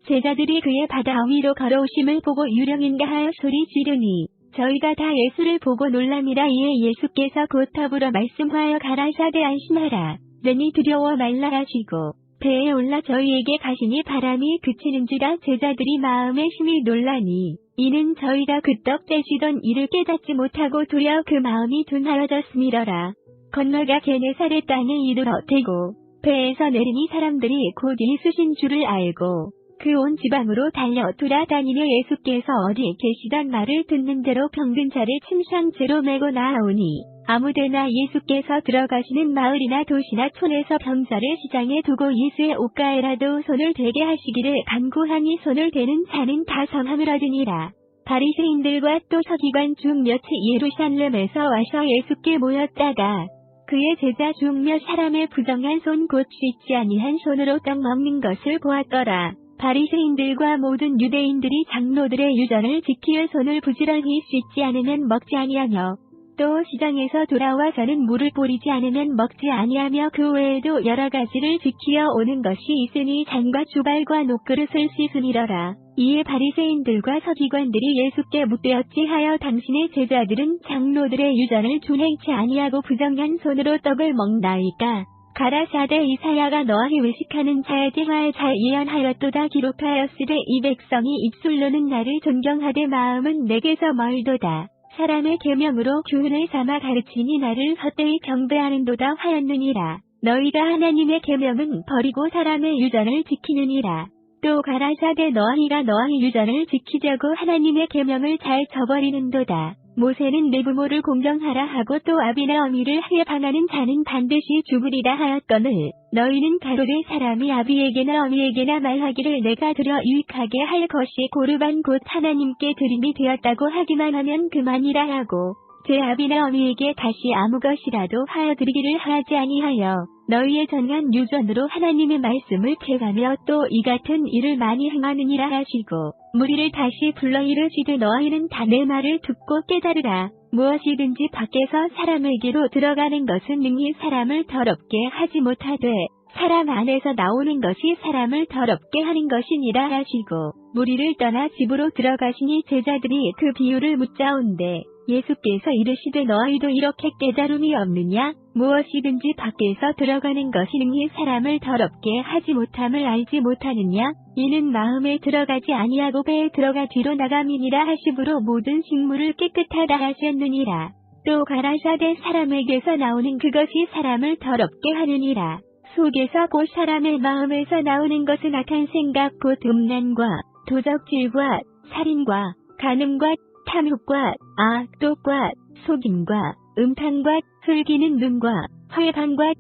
제자들이 그의 바다 위로 걸어오심을 보고 유령인가 하여 소리 지르니 저희가 다 예수를 보고 놀랍니다. 이에 예수께서 곧 더불어 말씀하여 가라사대 안심하라. 내니 두려워 말라 하시고 배에 올라 저희에게 가시니 바람이 그치는지라 제자들이 마음에 심히 놀라니 이는 저희가 그떡 떼시던 이를 깨닫지 못하고 두려워 그 마음이 둔하여졌음이러라. 건너가 게네사렛 땅에 이르러 대고 배에서 내리니 사람들이 곧 예수신 줄을 알고 그 온 지방으로 달려 돌아다니며 예수께서 어디 계시단 말을 듣는 대로 병든 자를 침상째로 메고 나아오니 아무데나 예수께서 들어가시는 마을이나 도시나 촌에서 병자를 시장에 두고 예수의 옷가에라도 손을 대게 하시기를 간구하니 손을 대는 자는 다 성함을 얻으니라. 바리새인들과 또 서기관 중 몇이 예루살렘에서 와서 예수께 모였다가 그의 제자 중 몇 사람의 부정한 손 곧 씻지 아니한 손으로 떡 먹는 것을 보았더라. 바리새인들과 모든 유대인들이 장로들의 유전을 지키어 손을 부지런히 씻지 않으면 먹지 아니하며 또 시장에서 돌아와서는 물을 뿌리지 않으면 먹지 아니하며 그 외에도 여러 가지를 지키어 오는 것이 있으니 잔과 주발과 녹그릇을 씻으니러라. 이에 바리새인들과 서기관들이 예수께 묻되었지 하여 당신의 제자들은 장로들의 유전을 준행치 아니하고 부정한 손으로 떡을 먹나이까? 가라사대 이사야가 너희 외식하는 자에 대하여 잘 예언하였도다. 기록하였으되 이 백성이 입술로는 나를 존경하되 마음은 내게서 멀도다. 사람의 계명으로 교훈을 삼아 가르치니 나를 헛되이 경배하는도다 하였느니라. 너희가 하나님의 계명은 버리고 사람의 유전을 지키느니라. 또 가라사대 너희가 너희 유전을 지키려고 하나님의 계명을 잘 저버리는도다. 모세는 내 부모를 공경하라 하고 또 아비나 어미를 해방하는 자는 반드시 죽으리라 하였거늘 너희는 가로되 사람이 아비에게나 어미에게나 말하기를 내가 드려 유익하게 할 것이 고르반 곧 하나님께 드림이 되었다고 하기만 하면 그만이라 하고 제 아비나 어미에게 다시 아무 것이라도 하여 드리기를 하지 아니하여 너희의 전한 유전으로 하나님의 말씀을 폐하며 또 이 같은 일을 많이 행하느니라 하시고 무리를 다시 불러 이르시되 너희는 다 내 말을 듣고 깨달으라. 무엇이든지 밖에서 사람에게로 들어가는 것은 능히 사람을 더럽게 하지 못하되 사람 안에서 나오는 것이 사람을 더럽게 하는 것이니라 하시고 무리를 떠나 집으로 들어가시니 제자들이 그 비유를 묻자온데 예수께서 이르시되 너희도 이렇게 깨달음이 없느냐? 무엇이든지 밖에서 들어가는 것이 능히 사람을 더럽게 하지 못함을 알지 못하느냐? 이는 마음에 들어가지 아니하고 배에 들어가 뒤로 나감이니라 하시므로 모든 식물을 깨끗하다 하셨느니라. 또 가라사대 사람에게서 나오는 그것이 사람을 더럽게 하느니라. 속에서 곧 사람의 마음에서 나오는 것은 악한 생각 곧 음란과 도적질과 살인과 간음과 탐욕과 악독과 속임과 음탕과 흘기는 눈과 회방과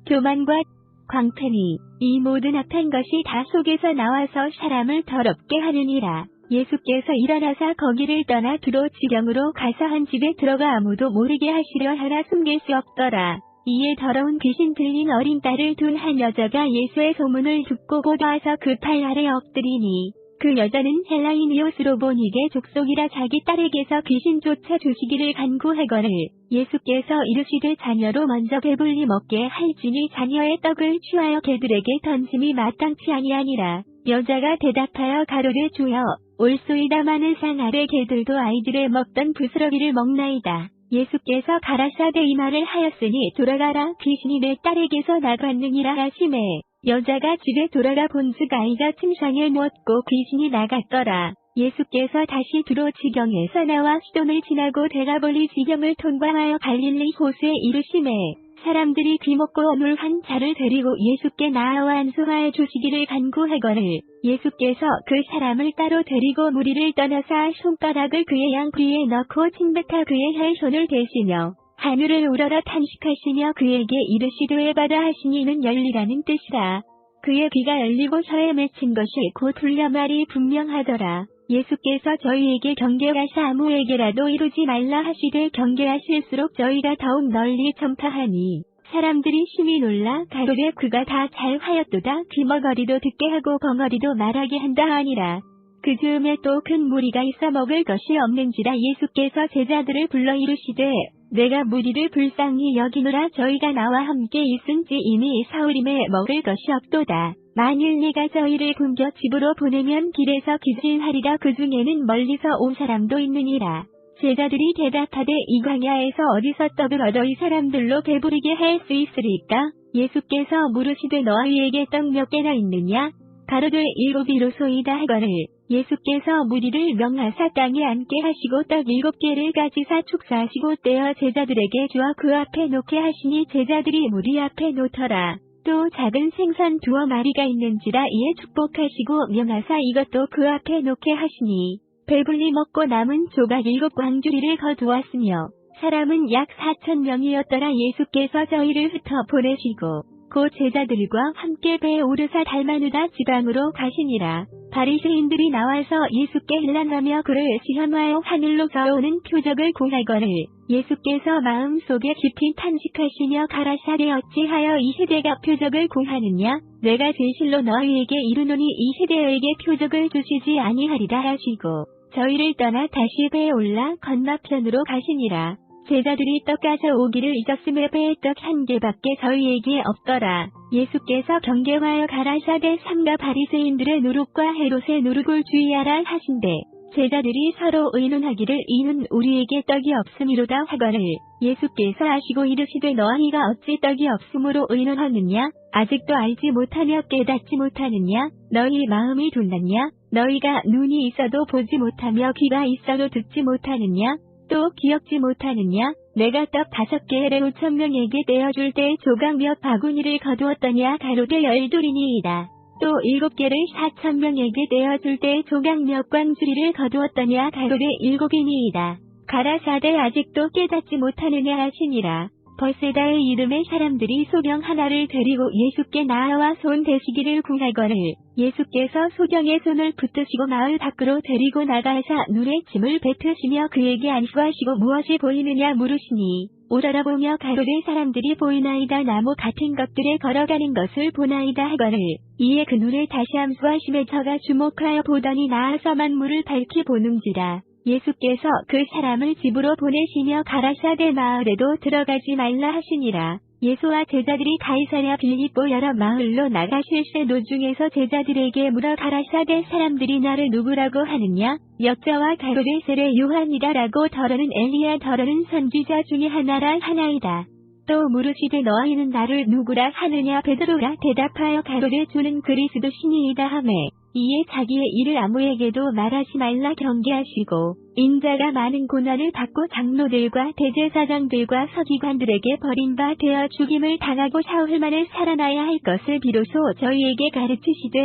교만과 광패니 이 모든 악한 것이 다 속에서 나와서 사람을 더럽게 하느니라. 예수께서 일어나사 거기를 떠나 두로 지경으로 가서 한 집에 들어가 아무도 모르게 하시려 하나 숨길 수 없더라. 이에 더러운 귀신 들린 어린 딸을 둔 한 여자가 예수의 소문을 듣고 곧 와서 그 팔 아래 엎드리니 그 여자는 헬라인이요 스로보니게 족속이라 자기 딸에게서 귀신 쫓아 주시기를 간구하거늘 예수께서 이르시되 자녀로 먼저 배불리 먹게 할지니 자녀의 떡을 취하여 개들에게 던짐이 마땅치 아니하니라. 여자가 대답하여 가로되 주여 올소이다. 많은 산 아래 개들도 아이들의 먹던 부스러기를 먹나이다. 예수께서 가라사대 이 말을 하였으니 돌아가라 귀신이 내 딸에게서 나갔느니라 하시매 여자가 집에 돌아가 본즉 아이가 침상에 누웠고 귀신이 나갔더라. 예수께서 다시 두로 지경에서 나와 시돈을 지나고 데가볼리 지경을 통과하여 갈릴리 호수에 이르시매 사람들이 귀먹고 어물한 자를 데리고 예수께 나아와 안수하여 주시기를 간구하거늘 예수께서 그 사람을 따로 데리고 무리를 떠나사 손가락을 그의 양귀에 넣고 침뱉어 그의 혀에 손을 대시며 하늘을 우러러 탄식하시며 그에게 이르시되 바다 하시니 이는 열리라는 뜻이라. 그의 귀가 열리고 혀에 맺힌 것이 곧 울려 말이 분명하더라. 예수께서 저희에게 경계하사 아무에게라도 이루지 말라 하시되 경계하실수록 저희가 더욱 널리 전파하니 사람들이 심히 놀라 가로되 그가 다 잘하였도다. 귀머거리도 듣게 하고 벙어리도 말하게 한다 하니라. 그 즈음에 또 큰 무리가 있어 먹을 것이 없는지라 예수께서 제자들을 불러 이르시되 내가 무리를 불쌍히 여기노라. 저희가 나와 함께 있은지 이미 사울임에 먹을 것이 없도다. 만일 내가 저희를 굶겨 집으로 보내면 길에서 기질하리라. 그 중에는 멀리서 온 사람도 있느니라. 제자들이 대답하되 이 광야에서 어디서 떡을 얻어 이 사람들로 배부르게 할 수 있으리까? 예수께서 물으시되 너희에게 떡 몇 개나 있느냐? 가로되 7이로소이다 하거늘. 예수께서 무리를 명하사 땅에 앉게 하시고 떡 7개를 가지사 축사하시고 떼어 제자들에게 주어 그 앞에 놓게 하시니 제자들이 무리 앞에 놓더라. 또 작은 생선 2마리가 있는지라 이에 축복하시고 명하사 이것도 그 앞에 놓게 하시니 배불리 먹고 남은 조각 7광주리를 거두었으며 사람은 약 4,000명이었더라. 예수께서 저희를 흩어 보내시고 곧 제자들과 함께 배에 오르사 달마누다 지방으로 가시니라. 바리새인들이 나와서 예수께 일난하며 그를 시험하여 하늘로서 오는 표적을 구하거늘. 예수께서 마음속에 깊이 탄식하시며 가라사대 어찌하여 이 세대가 표적을 구하느냐? 내가 진실로 너희에게 이르노니 이 세대에게 표적을 주시지 아니하리라 하시고 저희를 떠나 다시 배에 올라 건너편으로 가시니라. 제자들이 떡 가져 오기를 잊었음에 배에 떡 1개밖에 저희에게 없더라. 예수께서 경계하여 가라사대 삼가 바리새인들의 누룩과 헤롯의 누룩을 주의하라 하신대. 제자들이 서로 의논하기를 이는 우리에게 떡이 없음이로다 하거늘. 예수께서 아시고 이르시되 너희가 어찌 떡이 없음으로 의논하느냐? 아직도 알지 못하며 깨닫지 못하느냐? 너희 마음이 둔났냐? 너희가 눈이 있어도 보지 못하며 귀가 있어도 듣지 못하느냐? 또 기억지 못하느냐? 내가 떡 5개에 5,000명에게 떼어줄 때 조각 몇 바구니를 거두었더냐? 가로되 12이니이다. 또 7개를 4,000명에게 떼어줄 때 조각 몇 광주리를 거두었더냐? 가로되 7이니이다. 가라사대 아직도 깨닫지 못하느냐 하시니라. 벌세다의 이름의 사람들이 소경 하나를 데리고 예수께 나아와 손 대시기를 구하거늘. 예수께서 소경의 손을 붙드시고 마을 밖으로 데리고 나가사 눈에 침을 뱉으시며 그에게 안수하시고 무엇이 보이느냐 물으시니 오라라 보며 가로되 사람들이 보이나이다. 나무 같은 것들에 걸어가는 것을 보나이다 하거늘. 이에 그 눈에 다시 안수하심에 저가 주목하여 보더니 나아서 만물을 밝히 보는지라. 예수께서 그 사람을 집으로 보내시며 가라사대 마을에도 들어가지 말라 하시니라. 예수와 제자들이 가이사랴 빌립보 여러 마을로 나가실새 노중에서 제자들에게 물어 가라사대 사람들이 나를 누구라고 하느냐? 역자와 가로되 세례 요한이다라고 더러는 엘리야 더러는 선지자 중에 하나라 하나이다. 또 물으시되 너희는 나를 누구라 하느냐? 베드로가 대답하여 가로되 주는 그리스도 신이이다 하매 이에 자기의 일을 아무에게도 말하지 말라 경계하시고 인자가 많은 고난을 받고 장로들과 대제사장들과 서기관들에게 버림바 되어 죽임을 당하고 사흘만에 살아나야 할 것을 비로소 저희에게 가르치시되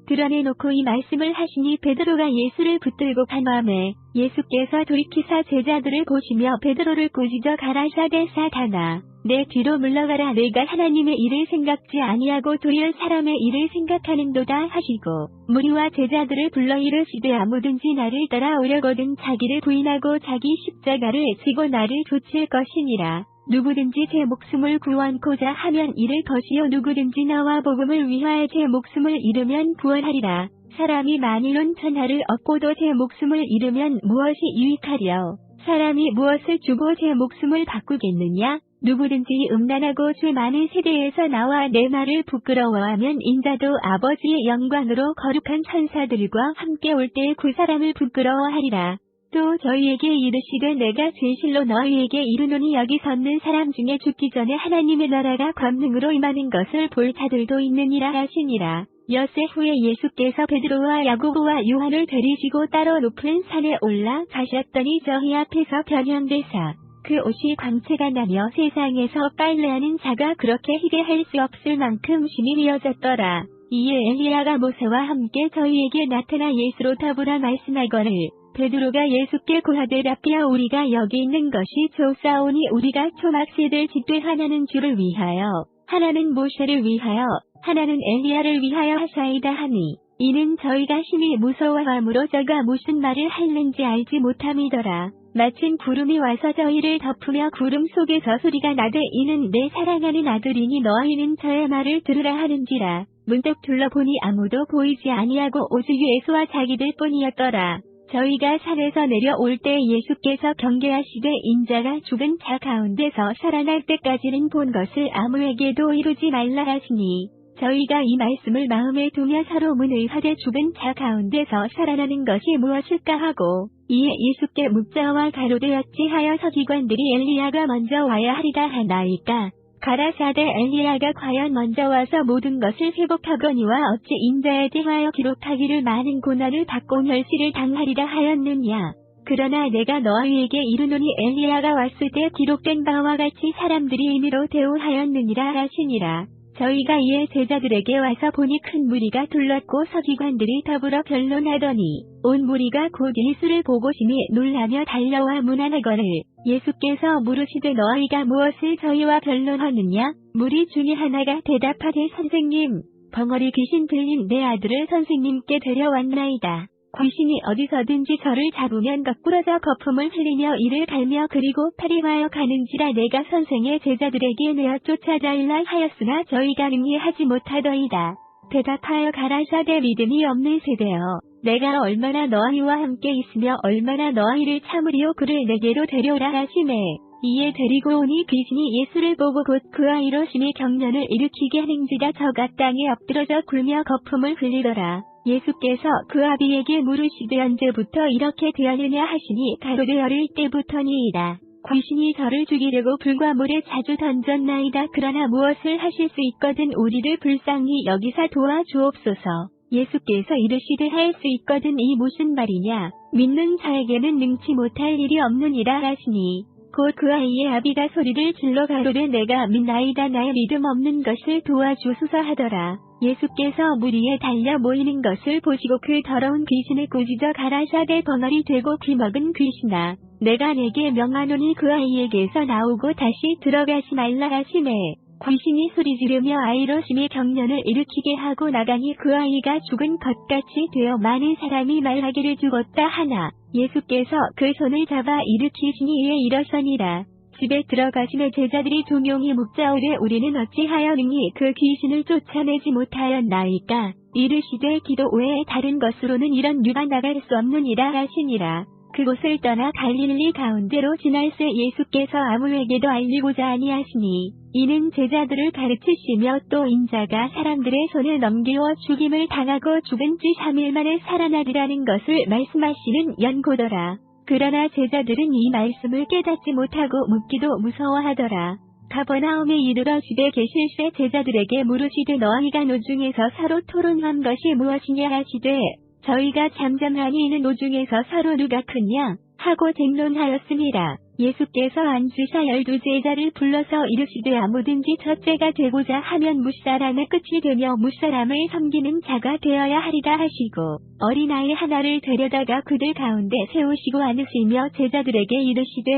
드러내놓고 이 말씀을 하시니 베드로가 예수를 붙들고 간마음에 예수께서 돌이키사 제자들을 보시며 베드로를 꾸짖어 가라사대 사탄아 내 뒤로 물러가라. 내가 하나님의 일을 생각지 아니하고 도리어 사람의 일을 생각하는도다 하시고 무리와 제자들을 불러 이르시되 아무든지 나를 따라오려거든 자기를 부인하고 자기 십자가를 지고 나를 좇을 것이니라. 누구든지 제 목숨을 구원코자 하면 잃을 것이요 누구든지 나와 복음을 위하여 제 목숨을 잃으면 구원하리라. 사람이 만일 온 천하를 얻고도 제 목숨을 잃으면 무엇이 유익하랴? 사람이 무엇을 주고 제 목숨을 바꾸겠느냐? 누구든지 음란하고 죄 많은 세대에서 나와 내 말을 부끄러워하면 인자도 아버지의 영광으로 거룩한 천사들과 함께 올 때 그 사람을 부끄러워하리라. 또 저희에게 이르시되 내가 진실로 너희에게 이르노니 여기 섰는 사람 중에 죽기 전에 하나님의 나라가 권능으로 임하는 것을 볼 자들도 있느니라 하시니라. 엿새 후에 예수께서 베드로와 야고보와 요한을 데리시고 따로 높은 산에 올라 가셨더니 저희 앞에서 변형되사 그 옷이 광채가 나며 세상에서 빨래하는 자가 그렇게 희게 할 수 없을 만큼 심히 휘어졌더라. 이에 엘리야가 모세와 함께 저희에게 나타나 예수로 더불어 말씀하거늘 베드로가 예수께 고하되 라삐야 우리가 여기 있는 것이 좋사오니 우리가 초막새들 짓되 하나는 주를 위하여 하나는 모세를 위하여 하나는 엘리야를 위하여 하사이다 하니 이는 저희가 심히 무서워함으로 저가 무슨 말을 하는지 알지 못함이더라. 마침 구름이 와서 저희를 덮으며 구름 속에서 소리가 나되 이는 내 사랑하는 아들이니 너희는 저의 말을 들으라 하는지라. 문득 둘러보니 아무도 보이지 아니하고 오직 예수와 자기들 뿐이었더라. 저희가 산에서 내려올 때 예수께서 경계하시되 인자가 죽은 자 가운데서 살아날 때까지는 본 것을 아무에게도 이루지 말라 하시니 저희가 이 말씀을 마음에 두며 서로 문의하되 죽은 자 가운데서 살아나는 것이 무엇일까 하고 이에 예수께 묻자와 가로되 어찌하여 서기관들이 엘리야가 먼저 와야 하리라 하나이까 가라사대 엘리야가 과연 먼저 와서 모든 것을 회복하거니와 어찌 인자에 대하여 기록하기를 많은 고난을 받고 멸시를 당하리라 하였느냐. 그러나 내가 너희에게 이르노니 엘리야가 왔을 때 기록된 바와 같이 사람들이 임의로 대우하였느니라 하시니라. 저희가 이에 제자들에게 와서 보니 큰 무리가 둘렀고 서기관들이 더불어 변론하더니 온 무리가 곧 예수를 보고 심히 놀라며 달려와 문안하거늘 예수께서 물으시되 너희가 무엇을 저희와 변론하느냐? 무리 중에 하나가 대답하되 선생님, 벙어리 귀신 들린 내 아들을 선생님께 데려왔나이다. 귀신이 어디서든지 저를 잡으면 거꾸러져 거품을 흘리며 이를 갈며 그리고 파리하여 가는지라 내가 선생의 제자들에게 내어 쫓아자일라 하였으나 저희가 능히 하지 못하더이다. 대답하여 가라사대 믿음이 없는 세대여, 내가 얼마나 너희와 함께 있으며 얼마나 너희를 참으리요 그를 내게로 데려오라 하시매 이에 데리고 오니 귀신이 예수를 보고 곧 그 아이로 심히 경련을 일으키게 하는지라 저가 땅에 엎드러져 굴며 거품을 흘리더라. 예수께서 그 아비에게 물으시되 언제부터 이렇게 되었느냐 하시니 가로되 어릴 때부터니이다. 귀신이 저를 죽이려고 불과 물에 자주 던졌나이다. 그러나 무엇을 하실 수 있거든 우리를 불쌍히 여기사 도와주옵소서. 예수께서 이르시되 할 수 있거든 이 무슨 말이냐. 믿는 자에게는 능치 못할 일이 없느니라 하시니 곧 그 아이의 아비가 소리를 질러 가로되 내가 믿나이다 나의 믿음 없는 것을 도와주소서 하더라. 예수께서 무리에 달려 모이는 것을 보시고 그 더러운 귀신을 꾸짖어 가라사대 벙어리 되고 귀먹은 귀신아, 내가 내게 명하노니 그 아이에게서 나오고 다시 들어가지 말라 하시매 귀신이 소리 지르며 아이로 심히 경련을 일으키게 하고 나가니 그 아이가 죽은 것같이 되어 많은 사람이 말하기를 죽었다 하나 예수께서 그 손을 잡아 일으키시니 이에 일어서니라. 집에 들어가시며 제자들이 두 명이 묻자오되 우리는 어찌하여 능히 그 귀신을 쫓아내지 못하였나이까. 이르시되 기도 외에 다른 것으로는 이런 유가 나갈 수 없느니라 하시니라. 그곳을 떠나 갈릴리 가운데로 지날새 예수께서 아무에게도 알리고자 아니하시니 이는 제자들을 가르치시며 또 인자가 사람들의 손에 넘기워 죽임을 당하고 죽은 지 3일 만에 살아나리라는 것을 말씀하시는 연고더라. 그러나 제자들은 이 말씀을 깨닫지 못하고 묻기도 무서워하더라. 가버나움에 이르러 집에 계실새 제자들에게 물으시되 너희가 노중에서 서로 토론한 것이 무엇이냐 하시되 저희가 잠잠하니 이는 노중에서 서로 누가 크냐 하고 쟁론하였습니다. 예수께서 앉으사 12제자를 불러서 이르시되 아무든지 첫째가 되고자 하면 무사람의 끝이 되며 무사람을 섬기는 자가 되어야 하리라 하시고 어린아이 하나를 데려다가 그들 가운데 세우시고 앉으시며 제자들에게 이르시되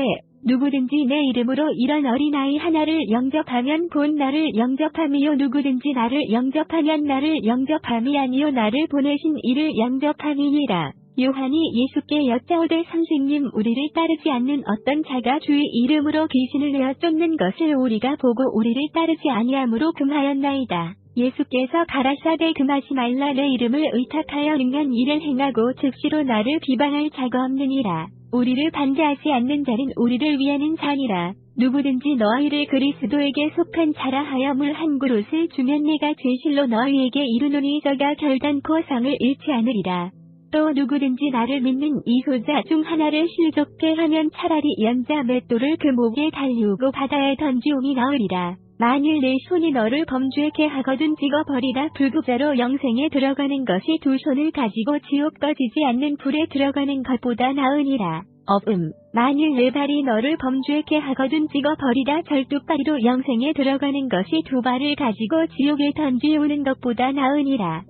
누구든지 내 이름으로 이런 어린아이 하나를 영접하면 곧 나를 영접함이요 누구든지 나를 영접하면 나를 영접함이 아니요 나를 보내신 이를 영접함이니라. 요한이 예수께 여짜오되 선생님 우리를 따르지 않는 어떤 자가 주의 이름으로 귀신을 내어 쫓는 것을 우리가 보고 우리를 따르지 아니하므로 금하였나이다. 예수께서 가라사대 금하지 말라 내 이름을 의탁하여 능한 일을 행하고 즉시로 나를 비방할 자가 없느니라. 우리를 반대하지 않는 자는 우리를 위하는 자니라. 누구든지 너희를 그리스도에게 속한 자라 하여 물 한 그릇을 주면 내가 진실로 너희에게 이르노니 저가 결단코 성을 잃지 않으리라. 또 누구든지 나를 믿는 이 소자 중 하나를 실족게 하면 차라리 연자 맷돌을 그 목에 달리우고 바다에 던지움이 나으리라. 만일 내 손이 너를 범죄케 하거든 찍어버리라. 불구자로 영생에 들어가는 것이 두 손을 가지고 지옥 꺼지지 않는 불에 들어가는 것보다 나으니라. 만일 내 발이 너를 범죄케 하거든 찍어버리라. 절뚝발이로 영생에 들어가는 것이 두 발을 가지고 지옥에 던지우는 것보다 나으니라.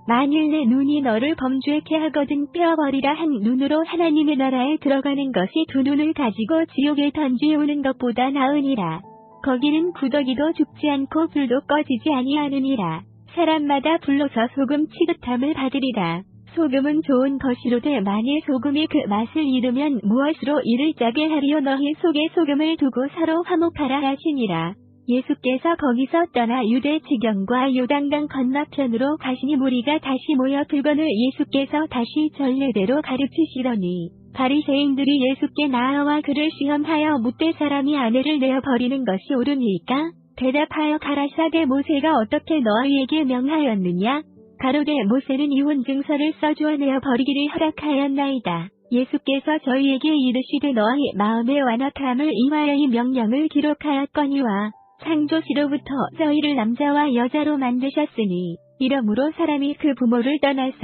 만일 내 눈이 너를 범죄케 하거든 떼어버리라. 한 눈으로 하나님의 나라에 들어가는 것이 두 눈을 가지고 지옥에 던지우는 것보다 나으니라. 거기는 구더기도 죽지 않고 불도 꺼지지 아니하느니라. 사람마다 불로서 소금 취급함을 받으리라. 소금은 좋은 것이로되 만일 소금이 그 맛을 잃으면 무엇으로 이를 짜게 하리요. 너희 속에 소금을 두고 서로 화목하라 하시니라. 예수께서 거기서 떠나 유대 지경과 요단강 건너편으로 가시니 무리가 다시 모여 들거늘 예수께서 다시 전례대로 가르치시더니 바리새인들이 예수께 나아와 그를 시험하여 묻되 사람이 아내를 내어 버리는 것이 옳으니까? 대답하여 가라사대 모세가 어떻게 너희에게 명하였느냐? 가로되 모세는 이혼 증서를 써주어 내어 버리기를 허락하였나이다. 예수께서 저희에게 이르시되 너희 마음의 완악함을 인하여 이 명령을 기록하였거니와 창조시로부터 저희를 남자와 여자로 만드셨으니 이러므로 사람이 그 부모를 떠나서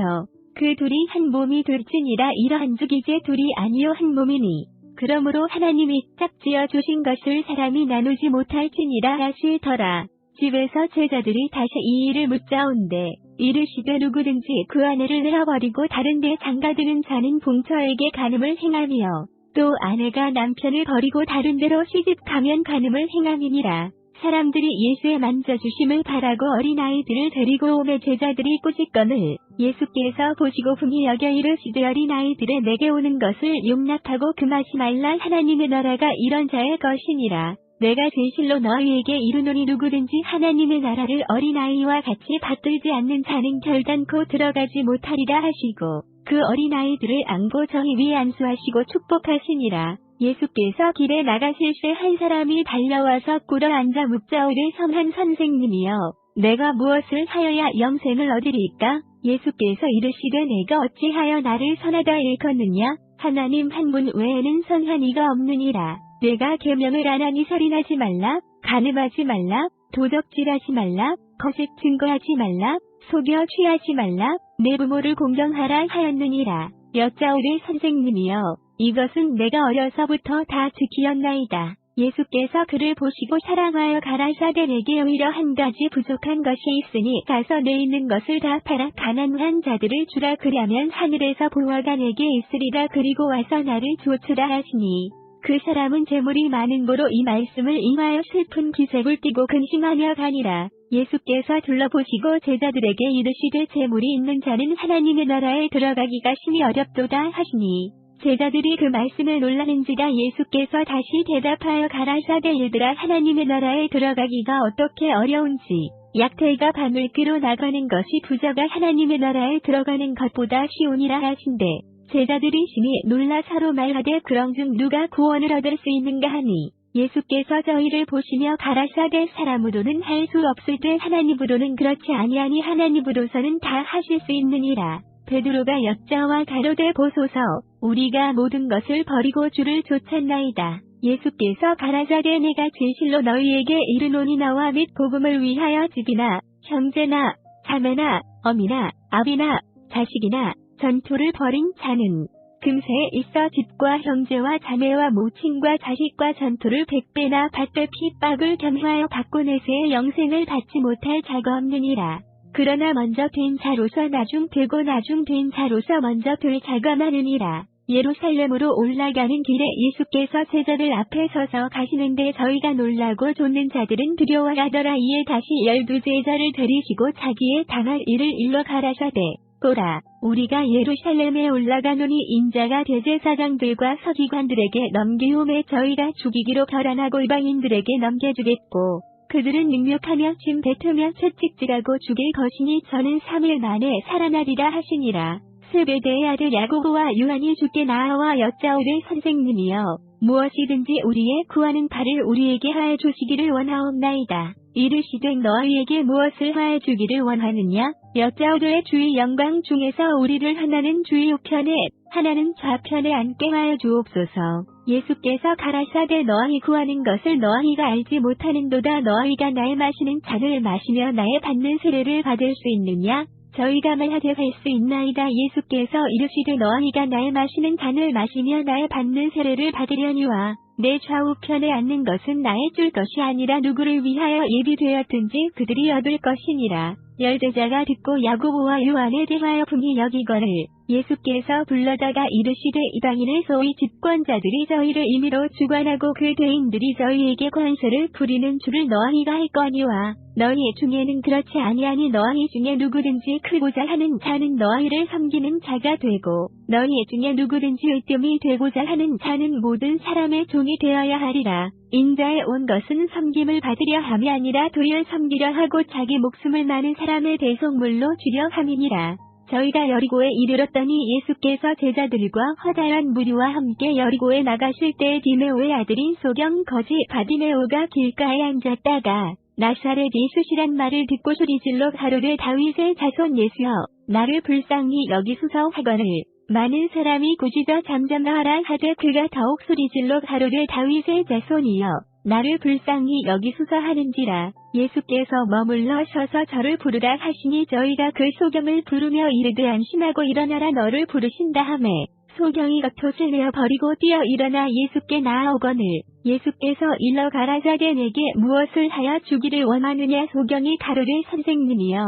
그 둘이 한 몸이 될지니라. 이러한즉 이제 둘이 아니요 한 몸이니 그러므로 하나님이 짝지어 주신 것을 사람이 나누지 못할지니라 하시더라. 집에서 제자들이 다시 이 일을 묻자온대 이르시되 누구든지 그 아내를 내어버리고 다른 데 장가드는 자는 봉처에게 간음을 행하며 또 아내가 남편을 버리고 다른 데로 시집가면 간음을 행함이니라. 사람들이 예수의 만져주심을 바라고 어린아이들을 데리고 오매 제자들이 꾸짖거늘 예수께서 보시고 분이 여겨 이르시되 어린아이들의 내게 오는 것을 용납하고 금하지 말라. 하나님의 나라가 이런 자의 것이니라. 내가 진실로 너희에게 이르노니 누구든지 하나님의 나라를 어린아이와 같이 받들지 않는 자는 결단코 들어가지 못하리라 하시고 그 어린아이들을 안고 저희 위에 안수하시고 축복하시니라. 예수께서 길에 나가실 때 한 사람이 달려와서 꿇어 앉아 묻자오되 선한 선생님이여 내가 무엇을 하여야 영생을 얻으리까? 예수께서 이르시되 내가 어찌하여 나를 선하다 일컫느냐? 하나님 한 분 외에는 선한 이가 없느니라. 내가 계명을 안 하니 살인하지 말라, 간음하지 말라, 도적질하지 말라, 거짓 증거하지 말라, 속여 취하지 말라, 내 부모를 공경하라 하였느니라. 여짜오되 선생님이여 이것은 내가 어려서부터 다 지키었나이다. 예수께서 그를 보시고 사랑하여 가라사대 내게 오히려 한 가지 부족한 것이 있으니 가서 내 있는 것을 다 팔아 가난한 자들을 주라. 그리하면 하늘에서 보화가 내게 있으리라. 그리고 와서 나를 좇으라 하시니 그 사람은 재물이 많은 고로 이 말씀을 인하여 슬픈 기색을 띠고 근심하며 가니라. 예수께서 둘러보시고 제자들에게 이르시되 재물이 있는 자는 하나님의 나라에 들어가기가 심히 어렵도다 하시니 제자들이 그 말씀을 놀라는지라. 예수께서 다시 대답하여 가라사대 얘들아 하나님의 나라에 들어가기가 어떻게 어려운지 약탈과 바물기로 나가는 것이 부자가 하나님의 나라에 들어가는 것보다 쉬우니라 하신대 제자들이 심히 놀라 서로 말하되 그런즉 누가 구원을 얻을 수 있는가 하니 예수께서 저희를 보시며 가라사대 사람으로는 할 수 없을 때 하나님으로는 그렇지 아니하니 하나님으로서는 다 하실 수 있느니라. 베드로가 여짜와 가로되 보소서 우리가 모든 것을 버리고 주를 좇았나이다. 예수께서 가라사대 내가 진실로 너희에게 이르노니 나와 및 복음을 위하여 집이나 형제나 자매나 어미나 아비나 자식이나 전토를 벌인 자는 금세에 있어 집과 형제와 자매와 모친과 자식과 전토를 100배나 받되 핍박을 겸하여 받고 내세의 영생을 받지 못할 자가 없느니라. 그러나 먼저 된 자로서 나중 되고 나중 된 자로서 먼저 될 자가 많으니라. 예루살렘으로 올라가는 길에 예수께서 제자들 앞에 서서 가시는데 저희가 놀라고 좇는 자들은 두려워하더라. 이에 다시 12제자를 데리시고 자기의 당할 일을 일러 가라사대 보라 우리가 예루살렘에 올라가노니 인자가 대제사장들과 서기관들에게 넘기움에 저희가 죽이기로 결안하고 이방인들에게 넘겨주겠고 그들은 능욕하며 침 뱉으며 채찍질하고 죽일 것이니 저는 3일 만에 살아나리라 하시니라. 스베대의 아들 야고보와 요한이 주께 나아와 여짜오되 선생님이여 무엇이든지 우리의 구하는 바를 우리에게 하여 주시기를 원하옵나이다. 이르시되 너희에게 무엇을 하여 주기를 원하느냐? 여짜오되 주의 영광 중에서 우리를 하나는 주의 우편에 하나는 좌편에 앉게 하여 주옵소서. 예수께서 가라사대 너희 구하는 것을 너희가 알지 못하는도다. 너희가 나의 마시는 잔을 마시며 나의 받는 세례를 받을 수 있느냐? 저희가 말하되 할 수 있나이다. 예수께서 이르시되 너희가 나의 마시는 잔을 마시며 나의 받는 세례를 받으려니와 내 좌우편에 앉는 것은 나의 줄 것이 아니라 누구를 위하여 예비되었든지 그들이 얻을 것이니라. 열제자가 듣고 야고보와 요한에 대하여 분이 여기거늘 예수께서 불러다가 이르시되 이방인의 소위 집권자들이 저희를 임의로 주관하고 그 대인들이 저희에게 권세를 부리는 줄을 너희가 알거니와 너희 중에는 그렇지 아니하니 너희 중에 누구든지 크고자 하는 자는 너희를 섬기는 자가 되고 너희 중에 누구든지 으뜸이 되고자 하는 자는 모든 사람의 종이 되어야 하리라. 인자에 온 것은 섬김을 받으려 함이 아니라 도리어 섬기려 하고 자기 목숨을 많은 사람의 대속물로 주려 함이니라. 저희가 여리고에 이르렀더니 예수께서 제자들과 허다한 무리와 함께 여리고에 나가실 때 디메오의 아들인 소경 거지 바디메오가 길가에 앉았다가 나사렛 예수시란 말을 듣고 소리질러 가로되 다윗의 자손 예수여 나를 불쌍히 여기소서 하거늘 많은 사람이 꾸짖어 잠잠하라 하되 그가 더욱 소리질러 가로되 다윗의 자손이여 나를 불쌍히 여기소서 하는지라. 예수께서 머물러 서서 저를 부르라 하시니 저희가 그 소경을 부르며 이르되 안심하고 일어나라 너를 부르신다 하매 소경이 겉옷을 내어 버리고 뛰어 일어나 예수께 나아오거늘 예수께서 일러 가라사대 내게 무엇을 하여 주기를 원하느냐. 소경이 가로되 선생님이여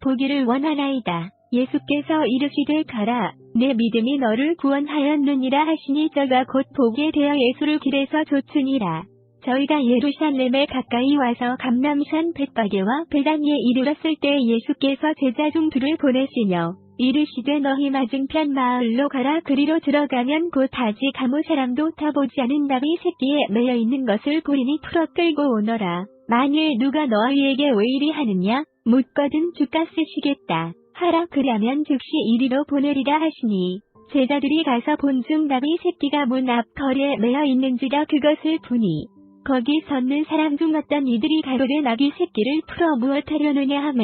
보기를 원하나이다. 예수께서 이르시되 가라 내 믿음이 너를 구원하였느니라 하시니 저가 곧 보게 되어 예수를 길에서 좇으니라. 저희가 예루살렘에 가까이 와서 감람산 벳바게와 베다니에 이르렀을 때 예수께서 제자 중 둘을 보내시며 이르시되 너희 맞은편 마을로 가라. 그리로 들어가면 곧 아직 아무 사람도 타보지 않은 나귀 새끼에 매여 있는 것을 보리니 풀어 끌고 오너라. 만일 누가 너희에게 왜 이리 하느냐 묻거든 주가 쓰시겠다 하라. 그리하면 즉시 이리로 보내리라 하시니 제자들이 가서 본즉 나귀 새끼가 문 앞 거리에 매여 있는지라. 그것을 보니 거기 섰는 사람 중 어떤 이들이 가로되 나귀 새끼를 풀어 무엇하려느냐 하매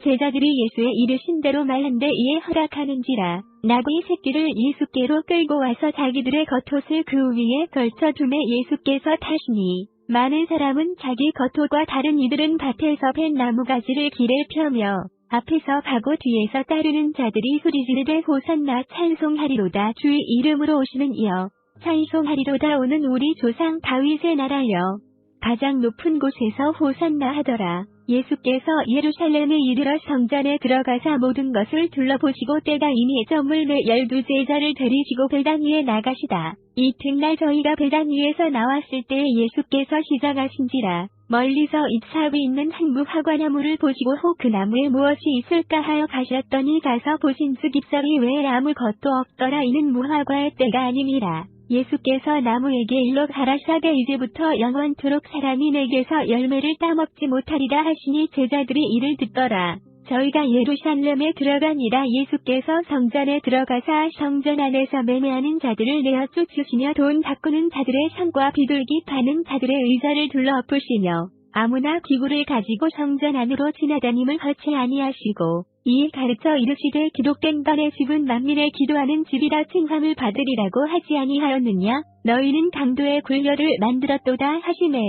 제자들이 예수의 이르신 대로 말한데 이에 허락하는지라. 나귀 새끼를 예수께로 끌고 와서 자기들의 겉옷을 그 위에 걸쳐 두매 예수께서 타시니 많은 사람은 자기 겉옷과 다른 이들은 밭에서 벤 나무가지를 길에 펴며 앞에서 가고 뒤에서 따르는 자들이 소리지르되 호산나 찬송하리로다 주의 이름으로 오시는 이여 찬송하리로다 오는 우리 조상 다윗의 나라여 가장 높은 곳에서 호산나 하더라. 예수께서 예루살렘에 이르러 성전에 들어가사 모든 것을 둘러보시고 때가 이미 저물매 12제자를 데리시고 베다니에 나가시다. 이튿날 저희가 베다니에서 나왔을 때 예수께서 시장하신지라. 멀리서 잎사귀 있는 한 무화과나무를 보시고 혹 그 나무에 무엇이 있을까 하여 가셨더니 가서 보신즉 잎사귀 외에 아무것도 없더라. 이는 무화과의 때가 아님이라. 예수께서 나무에게 일러 가라사대 이제부터 영원토록 사람이 내게서 열매를 따먹지 못하리라 하시니 제자들이 이를 듣더라. 저희가 예루살렘에 들어가니라. 예수께서 성전에 들어가사 성전 안에서 매매하는 자들을 내어 쫓으시며 돈 바꾸는 자들의 상과 비둘기 파는 자들의 의자를 둘러 엎으시며 아무나 기구를 가지고 성전 안으로 지나다님을 허치 아니하시고 이에 가르쳐 이르시되 기록된 바 내 집은 만민의 기도하는 집이라 칭함을 받으리라고 하지 아니하였느냐. 너희는 강도의 굴려를 만들었도다 하시매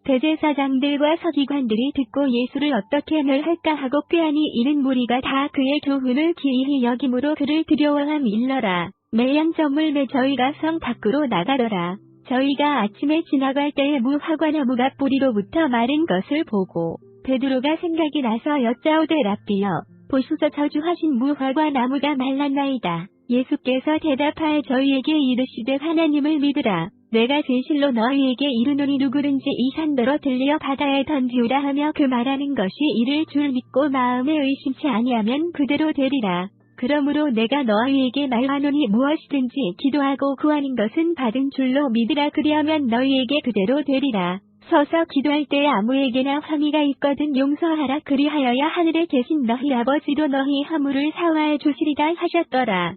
대제사장들과 서기관들이 듣고 예수를 어떻게 멸할까 하고 꾀하니 이는 무리가 다 그의 교훈을 기이히 여김으로 그를 두려워함 일러라. 매양저물매 저희가 성 밖으로 나가더라. 저희가 아침에 지나갈 때에 무화과나무가 뿌리로부터 마른 것을 보고 베드로가 생각이 나서 여짜오되 랍비여 보소서 저주하신 무화과 나무가 말랐나이다. 예수께서 대답하여 저희에게 이르시되 하나님을 믿으라. 내가 진실로 너희에게 이르노니 누구든지 이 산더러 들려 바다에 던지우라 하며 그 말하는 것이 이를 줄 믿고 마음에 의심치 아니하면 그대로 되리라. 그러므로 내가 너희에게 말하노니 무엇이든지 기도하고 구하는 것은 받은 줄로 믿으라. 그리하면 너희에게 그대로 되리라. 서서 기도할 때에 아무에게나 함의가 있거든 용서하라. 그리하여야 하늘에 계신 너희 아버지도 너희 허물을 사화해 주시리다 하셨더라.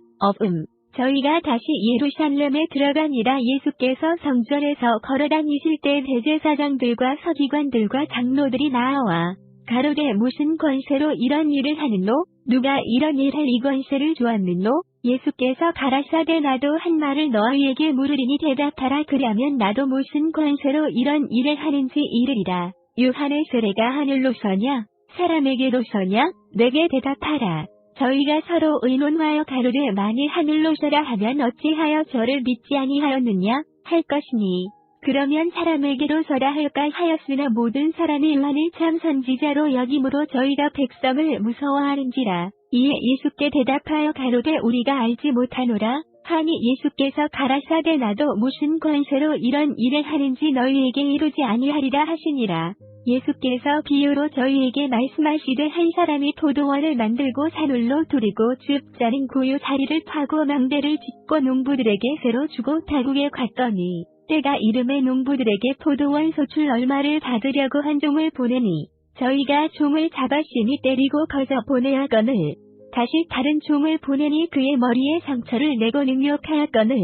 저희가 다시 예루살렘에 들어가니라. 예수께서 성전에서 걸어다니실 때 대제사장들과 서기관들과 장로들이 나와 가로되 무슨 권세로 이런 일을 하느노? 누가 이런 일할 이 권세를 주었느노? 예수께서 가라사대 나도 한 말을 너희에게 물으리니 대답하라. 그리하면 나도 무슨 권세로 이런 일을 하는지 이르리라. 요한의 세례가 하늘로서냐 사람에게로서냐? 내게 대답하라. 저희가 서로 의논하여 가로되 만일 하늘로서라 하면 어찌하여 저를 믿지 아니하였느냐 할 것이니 그러면 사람에게로 서라 할까 하였으나 모든 사람이 요한을 참 선지자로 여김으로 저희가 백성을 무서워하는지라. 이에 예수께 대답하여 가로되 우리가 알지 못하노라. 하니 예수께서 가라사대 나도 무슨 권세로 이런 일을 하는지 너희에게 이루지 아니하리라 하시니라. 예수께서 비유로 저희에게 말씀하시되 한 사람이 포도원을 만들고 산울로 두르고 줍자는 고유 자리를 파고 망대를 짓고 농부들에게 새로 주고 타국에 갔더니 때가 이름에 농부들에게 포도원 소출 얼마를 받으려고 한 종을 보내니 저희가 종을 잡아심이 때리고 거저 보내하거늘 다시 다른 종을 보내니 그의 머리에 상처를 내고 능욕하였거늘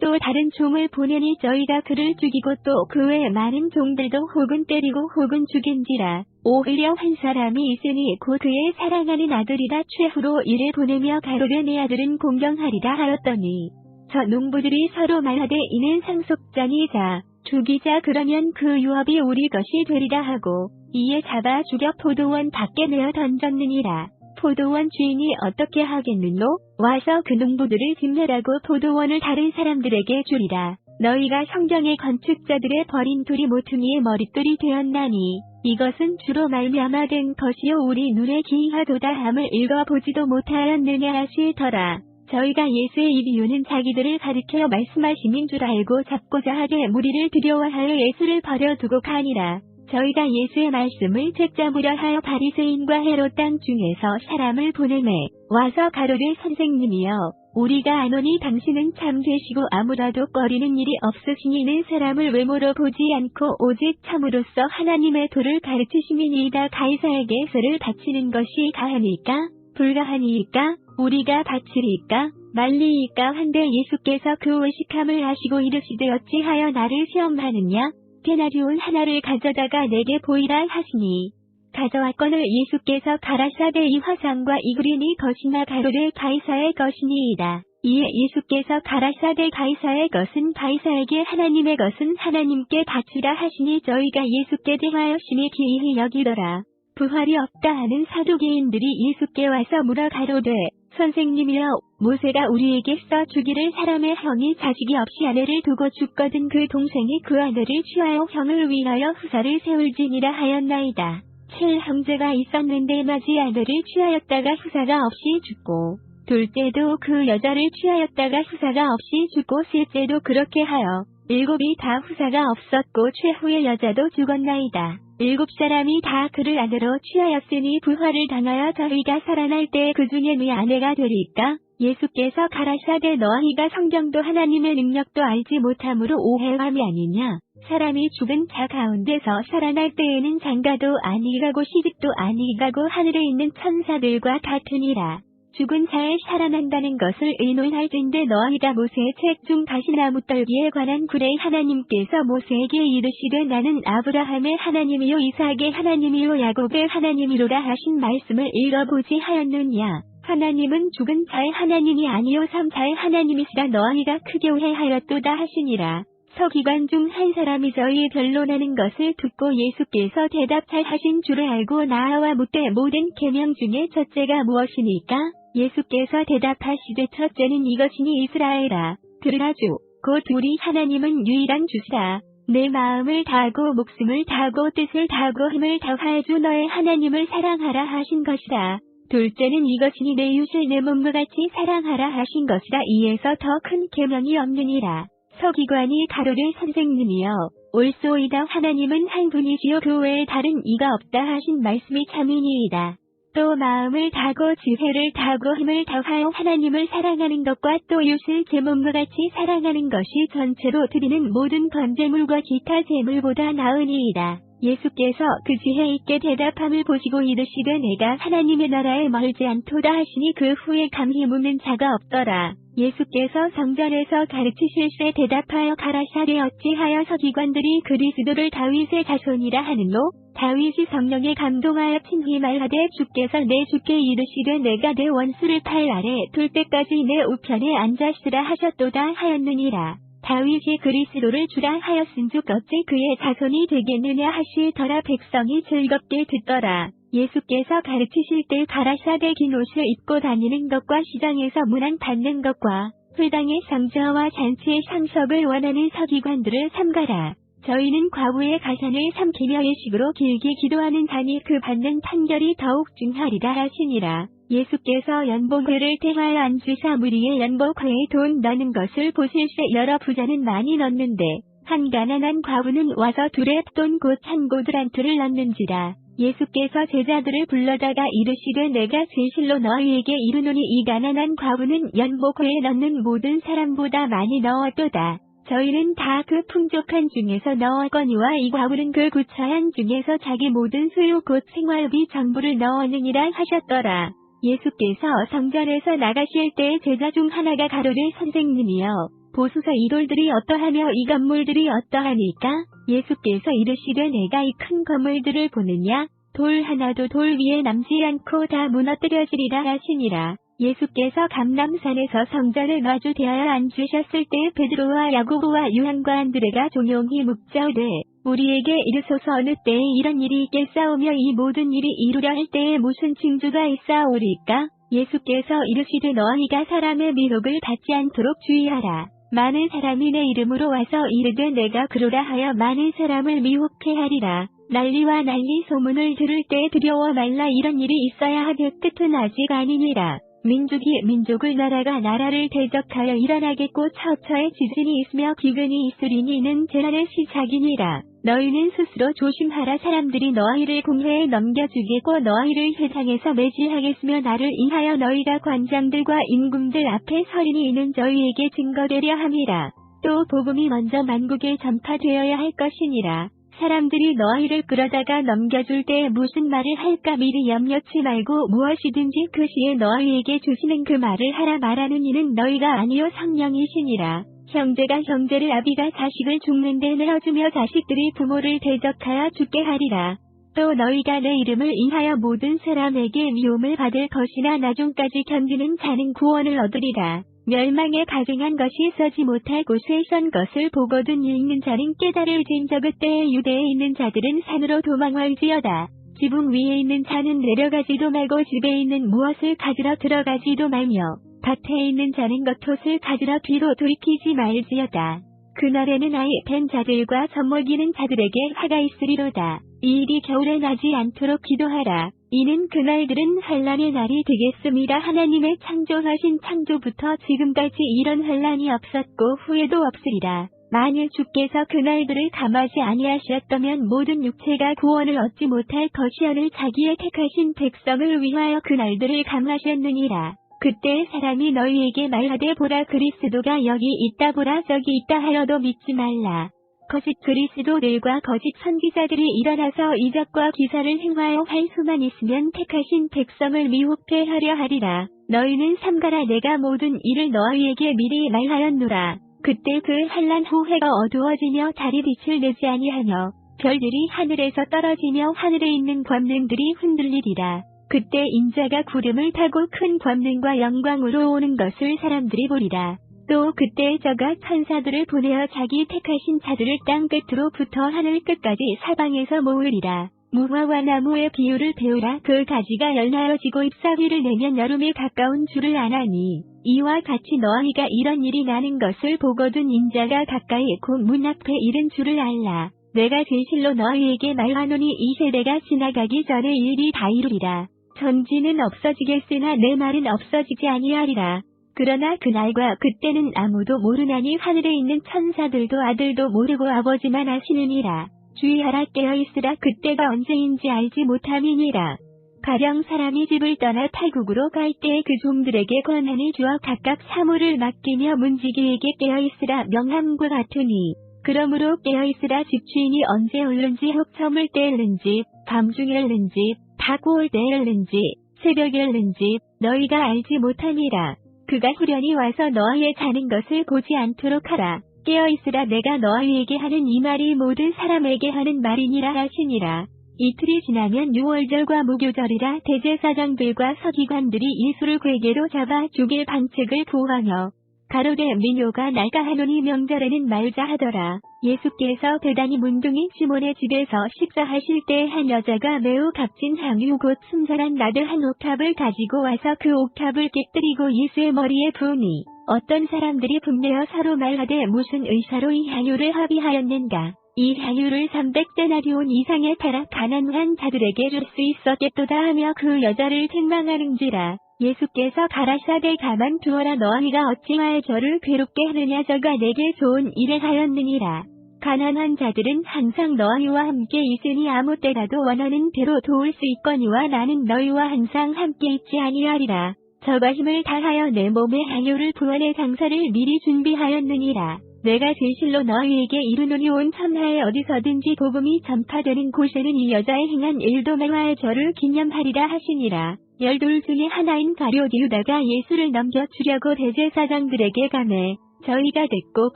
또 다른 종을 보내니 저희가 그를 죽이고 또 그 외 많은 종들도 혹은 때리고 혹은 죽인지라. 오히려 한 사람이 있으니 곧 그의 사랑하는 아들이라 최후로 이를 보내며 가로되 내 아들은 공경하리라 하였더니 저 농부들이 서로 말하되 이는 상속자니자 죽이자 그러면 그 유업이 우리 것이 되리라 하고 이에 잡아 죽여 포도원 밖에 내어 던졌느니라. 포도원 주인이 어떻게 하겠느뇨? 와서 그 농부들을 진멸하고 포도원을 다른 사람들에게 주리라. 너희가 성경의 건축자들의 버린 돌이 모퉁이의 머릿돌이 되었나니 이것은 주로 말미암아 된 것이요 우리 눈에 기이하도다 함을 읽어보지도 못하였느냐 하시더라. 저희가 예수의 이 비유는 자기들을 가리켜 말씀하심인 줄 알고 잡고자 하되 무리를 두려워하여 예수를 버려두고 가니라. 저희가 예수의 말씀을 책잡으려 하여 바리새인과 헤롯 땅 중에서 사람을 보내매 와서 가로되 선생님이여 우리가 아노니 당신은 참 되시고 아무라도 꺼리는 일이 없으시니 이는 사람을 외모로 보지 않고 오직 참으로써 하나님의 도를 가르치심이니이다. 가이사에게 세를 바치는 것이 가하니까 불가하니이까 우리가 바치리이까 말리이까 한데 예수께서 그 외식함을 하시고 이르시되 어찌하여 나를 시험하느냐 데나리온 하나를 가져다가 내게 보이라 하시니 가져왔거늘 예수께서 가라사대 이 화상과 이 글이 것이나 가로되 가이사의 것이니이다. 이에 예수께서 가라사대 가이사의 것은 가이사에게 하나님의 것은 하나님께 바치라 하시니 저희가 예수께 대하여 심히 기이히 여기더라. 부활이 없다 하는 사두개인들이 예수께 와서 물어 가로되 선생님이여 모세가 우리에게 써 주기를 사람의 형이 자식이 없이 아내를 두고 죽거든 그 동생이 그 아내를 취하여 형을 위하여 후사를 세울지니라 하였나이다. 7형제가 있었는데 맏이 아내를 취하였다가 후사가 없이 죽고 둘째도 그 여자를 취하였다가 후사가 없이 죽고 셋째도 그렇게 하여 7이 다 후사가 없었고 최후의 여자도 죽었나이다. 7사람이 다 그를 아내로 취하였으니 부활을 당하여 저희가 살아날 때 그 중에 네 아내가 되리까? 예수께서 가라사대 너희가 성경도 하나님의 능력도 알지 못함으로 오해함이 아니냐? 사람이 죽은 자 가운데서 살아날 때에는 장가도 아니가고 시집도 아니가고 하늘에 있는 천사들과 같으니라. 죽은 자에 살아난다는 것을 의논할진대 너희가 모세의 책 중 가시나무 떨기에 관한 구레 하나님께서 모세에게 이르시되 나는 아브라함의 하나님이요 이삭의 하나님이요 야곱의 하나님이로라 하신 말씀을 읽어보지 하였느냐. 하나님은 죽은 자의 하나님이 아니요 삼자의 하나님이시라 너희가 크게 오해하였도다 하시니라. 서기관 중 한 사람이 저희의 변론하는 것을 듣고 예수께서 대답 잘 하신 줄을 알고 나아와 묻되 모든 계명 중에 첫째가 무엇이니까? 예수께서 대답하시되 첫째는 이것이니 이스라엘아 들으라 주 곧 우리 하나님은 유일한 주시라. 내 마음을 다하고 목숨을 다하고 뜻을 다하고 힘을 다하여 주 너의 하나님을 사랑하라 하신 것이라. 둘째는 이것이니 내 이웃을 내 몸과 같이 사랑하라 하신 것이라. 이에서 더 큰 계명이 없느니라. 서기관이 가로되 선생님이여 옳소이다. 하나님은 한 분이시요 그 외에 다른 이가 없다 하신 말씀이 참이니이다. 또 마음을 다하고 지혜를 다하고 힘을 다하여 하나님을 사랑하는 것과 또 이웃을 제 몸과 같이 사랑하는 것이 전체로 드리는 모든 번제물과 기타 제물보다 나으니이다. 예수께서 그 지혜 있게 대답함을 보시고 이르시되 내가 하나님의 나라에 멀지 않도다 하시니 그 후에 감히 묻는 자가 없더라. 예수께서 성전에서 가르치실세 대답하여 가라사대 어찌하여 서기관들이 그리스도를 다윗의 자손이라 하는노? 다윗이 성령에 감동하여 친히 말하되 주께서 내 주께 이르시되 내가 내 원수를 팔 아래 둘 때까지 내 우편에 앉았으라 하셨도다 하였느니라. 다윗이 그리스도를 주라 하였은즉 어찌 그의 자손이 되겠느냐 하시더라. 백성이 즐겁게 듣더라. 예수께서 가르치실 때 가라사대 긴 옷을 입고 다니는 것과 시장에서 문안 받는 것과 회당의 상자와 잔치의 상석을 원하는 서기관들을 삼가라. 저희는 과부의 가산을 삼키며 예식으로 길게 기도하는 자니 그 받는 판결이 더욱 중하리라 하시니라. 예수께서 연복회를 대하여 앉으사 무리의 연복회에 돈 넣는 것을 보실세 여러 부자는 많이 넣는데 한 가난한 과부는 와서 둘의 돈 곧 한 고드란트를 넣는지라. 예수께서 제자들을 불러다가 이르시되 내가 진실로 너희에게 이르노니 이 가난한 과부는 연복회에 넣는 모든 사람보다 많이 넣었도다. 저희는 다 그 풍족한 중에서 넣었거니와 이 과부는 그 구차한 중에서 자기 모든 소유 곧 생활비 전부를 넣었느니라 하셨더라. 예수께서 성전에서 나가실 때에 제자 중 하나가 가로되 선생님이여 보소서 이 돌들이 어떠하며 이 건물들이 어떠하니까? 예수께서 이르시되 내가 이 큰 건물들을 보느냐? 돌 하나도 돌 위에 남지 않고 다 무너뜨려지리라 하시니라. 예수께서 감람산에서 성전을 마주 대하여 앉으셨을 때 베드로와 야고보와 요한과 안드레가 종용히 묻자오되 우리에게 이르소서 어느 때에 이런 일이 있겠사오며 이 모든 일이 이루려 할 때에 무슨 징조가 있사오리까? 예수께서 이르시되 너희가 사람의 미혹을 받지 않도록 주의하라. 많은 사람이 내 이름으로 와서 이르되 내가 그러라 하여 많은 사람을 미혹해 하리라. 난리와 난리 소문을 들을 때 두려워 말라. 이런 일이 있어야 하되 끝은 아직 아니니라. 민족이 민족을 나라가 나라를 대적하여 일어나겠고 처처에 지진이 있으며 기근이 있으리니 이는 재난의 시작이니라. 너희는 스스로 조심하라. 사람들이 너희를 공회에 넘겨주겠고 너희를 회당에서 매질하겠으며 나를 인하여 너희가 관장들과 임금들 앞에 서리니 이는 저희에게 증거되려 함이라. 또 복음이 먼저 만국에 전파되어야 할 것이니라. 사람들이 너희를 끌어다가 넘겨줄 때 무슨 말을 할까 미리 염려치 말고 무엇이든지 그 시에 너희에게 주시는 그 말을 하라. 말하는 이는 너희가 아니요 성령이시니라. 형제가 형제를 아비가 자식을 죽는데 내어주며 자식들이 부모를 대적하여 죽게 하리라. 또 너희가 내 이름을 인하여 모든 사람에게 미움을 받을 것이나 나중까지 견디는 자는 구원을 얻으리라. 멸망에 가증한 것이 서지 못할 곳에 선 것을 보거든 읽는 자는 깨달을진저 그때에 유대에 있는 자들은 산으로 도망할지어다. 지붕 위에 있는 자는 내려가지도 말고 집에 있는 무엇을 가지러 들어가지도 말며 밭에 있는 자는 겉옷을 가지러 뒤로 돌이키지 말지어다. 그날에는 아이 벤 자들과 젖먹이는 자들에게 화가 있으리로다. 이 일이 겨울에 나지 않도록 기도하라. 이는 그날들은 환난의 날이 되겠습니다. 하나님의 창조하신 창조부터 지금까지 이런 환난이 없었고 후에도 없으리라. 만일 주께서 그날들을 감하지 아니하셨다면 모든 육체가 구원을 얻지 못할 것이오늘 자기의 택하신 백성을 위하여 그날들을 감하셨느니라. 그때 사람이 너희에게 말하되 보라 그리스도가 여기 있다 보라 저기 있다 하여도 믿지 말라. 거짓 그리스도들과 거짓 선지자들이 일어나서 이적과 기사를 행하여 할 수만 있으면 택하신 백성을 미혹해 하려 하리라. 너희는 삼가라. 내가 모든 일을 너희에게 미리 말하였노라. 그때 그 환난 후 해가 어두워지며 달이 빛을 내지 아니하며 별들이 하늘에서 떨어지며 하늘에 있는 권능들이 흔들리리라. 그때 인자가 구름을 타고 큰 권능과 영광으로 오는 것을 사람들이 보리라. 또 그때 저가 천사들을 보내어 자기 택하신 자들을 땅 끝으로부터 하늘 끝까지 사방에서 모으리라. 무화과 나무의 비유를 배우라. 그 가지가 열나여지고 잎사귀를 내면 여름에 가까운 줄을 아나니 이와 같이 너희가 이런 일이 나는 것을 보거든 인자가 가까이 곧 문 앞에 이른 줄을 알라. 내가 진실로 너희에게 말하노니 이 세대가 지나가기 전에 이 일이 다 이루리라. 천지는 없어지겠으나 내 말은 없어지지 아니하리라. 그러나 그날과 그때는 아무도 모르나니 하늘에 있는 천사들도 아들도 모르고 아버지만 아시느니라. 주의하라. 깨어있으라. 그때가 언제인지 알지 못함이니라. 가령 사람이 집을 떠나 타국으로 갈 때에 그 종들에게 권한을 주어 각각 사물을 맡기며 문지기에게 깨어있으라 명함과 같으니 그러므로 깨어있으라. 집주인이 언제 올는지 혹 저물 때 올는지 밤중에 올는지 닭 올 때 올는지 새벽에 올는지 너희가 알지 못함이라. 그가 후련히 와서 너희의 자는 것을 보지 않도록 하라. 깨어있으라. 내가 너희에게 하는 이 말이 모든 사람에게 하는 말이니라 하시니라. 이틀이 지나면 유월절과 무교절이라 대제사장들과 서기관들이 예수를 궤계로 잡아 죽일 방책을 구하며 가로되 민요가 날까 하노니 명절에는 말자 하더라. 예수께서 베다니 문둥이 시몬의 집에서 식사하실 때 한 여자가 매우 값진 향유 곧 순전한 나드 한 옥탑을 가지고 와서 그 옥탑을 깨뜨리고 예수의 머리에 부으니 어떤 사람들이 분내어 서로 말하되 무슨 의사로 이 향유를 합의하였는가. 이 향유를 300데나리온 이상에 팔아 가난한 자들에게 줄 수 있었겠도다 하며 그 여자를 책망하는지라. 예수께서 가라사대 가만두어라. 너희가 어찌하여 저를 괴롭게 하느냐. 저가 내게 좋은 일을 하였느니라. 가난한 자들은 항상 너희와 함께 있으니 아무 때라도 원하는 대로 도울 수 있거니와 나는 너희와 항상 함께 있지 아니하리라. 저가 힘을 다하여 내 몸에 향유를 부어 내 장사를 미리 준비하였느니라. 내가 진실로 너희에게 이르노니 온 천하에 어디서든지 복음이 전파되는 곳에는 이 여자의 행한 일도 맹화해 저를 기념하리라 하시니라. 12 중에 하나인 가룟 유다가 예수를 넘겨주려고 대제사장들에게 가매 저희가 듣고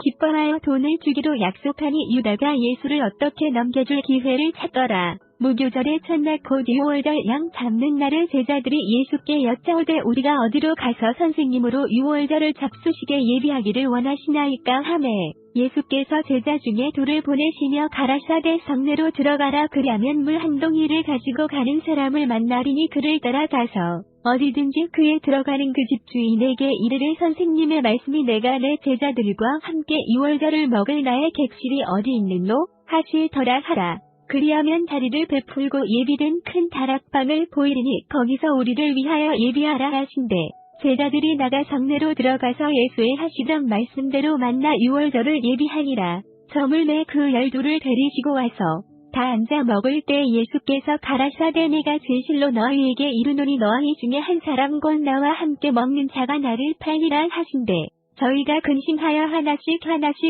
기뻐하여 돈을 주기로 약속하니 유다가 예수를 어떻게 넘겨줄 기회를 찾더라. 무교절의 첫날 곧 유월절 양 잡는 날에 제자들이 예수께 여짜오되 우리가 어디로 가서 선생님으로 유월절을 잡수시게 예비하기를 원하시나이까 하매 예수께서 제자 중에 둘을 보내시며 가라사대 성내로 들어가라. 그리하면 물 한 동이를 가지고 가는 사람을 만나리니 그를 따라가서 어디든지 그에 들어가는 그 집 주인에게 이르를 선생님의 말씀이 내가 내 제자들과 함께 유월절을 먹을 나의 객실이 어디 있느뇨 하시더라 하라. 그리하면 자리를 베풀고 예비된 큰 다락방을 보이리니 거기서 우리를 위하여 예비하라 하신대. 제자들이 나가 성내로 들어가서 예수의 하시던 말씀대로 만나 유월절을 예비하니라. 점을 매 그 12를 데리시고 와서 다 앉아 먹을 때 예수께서 가라사대 내가 진실로 너희에게 이르노니 너희 중에 한 사람 곧 나와 함께 먹는 자가 나를 팔리라 하신대. 저희가 근심하여 하나씩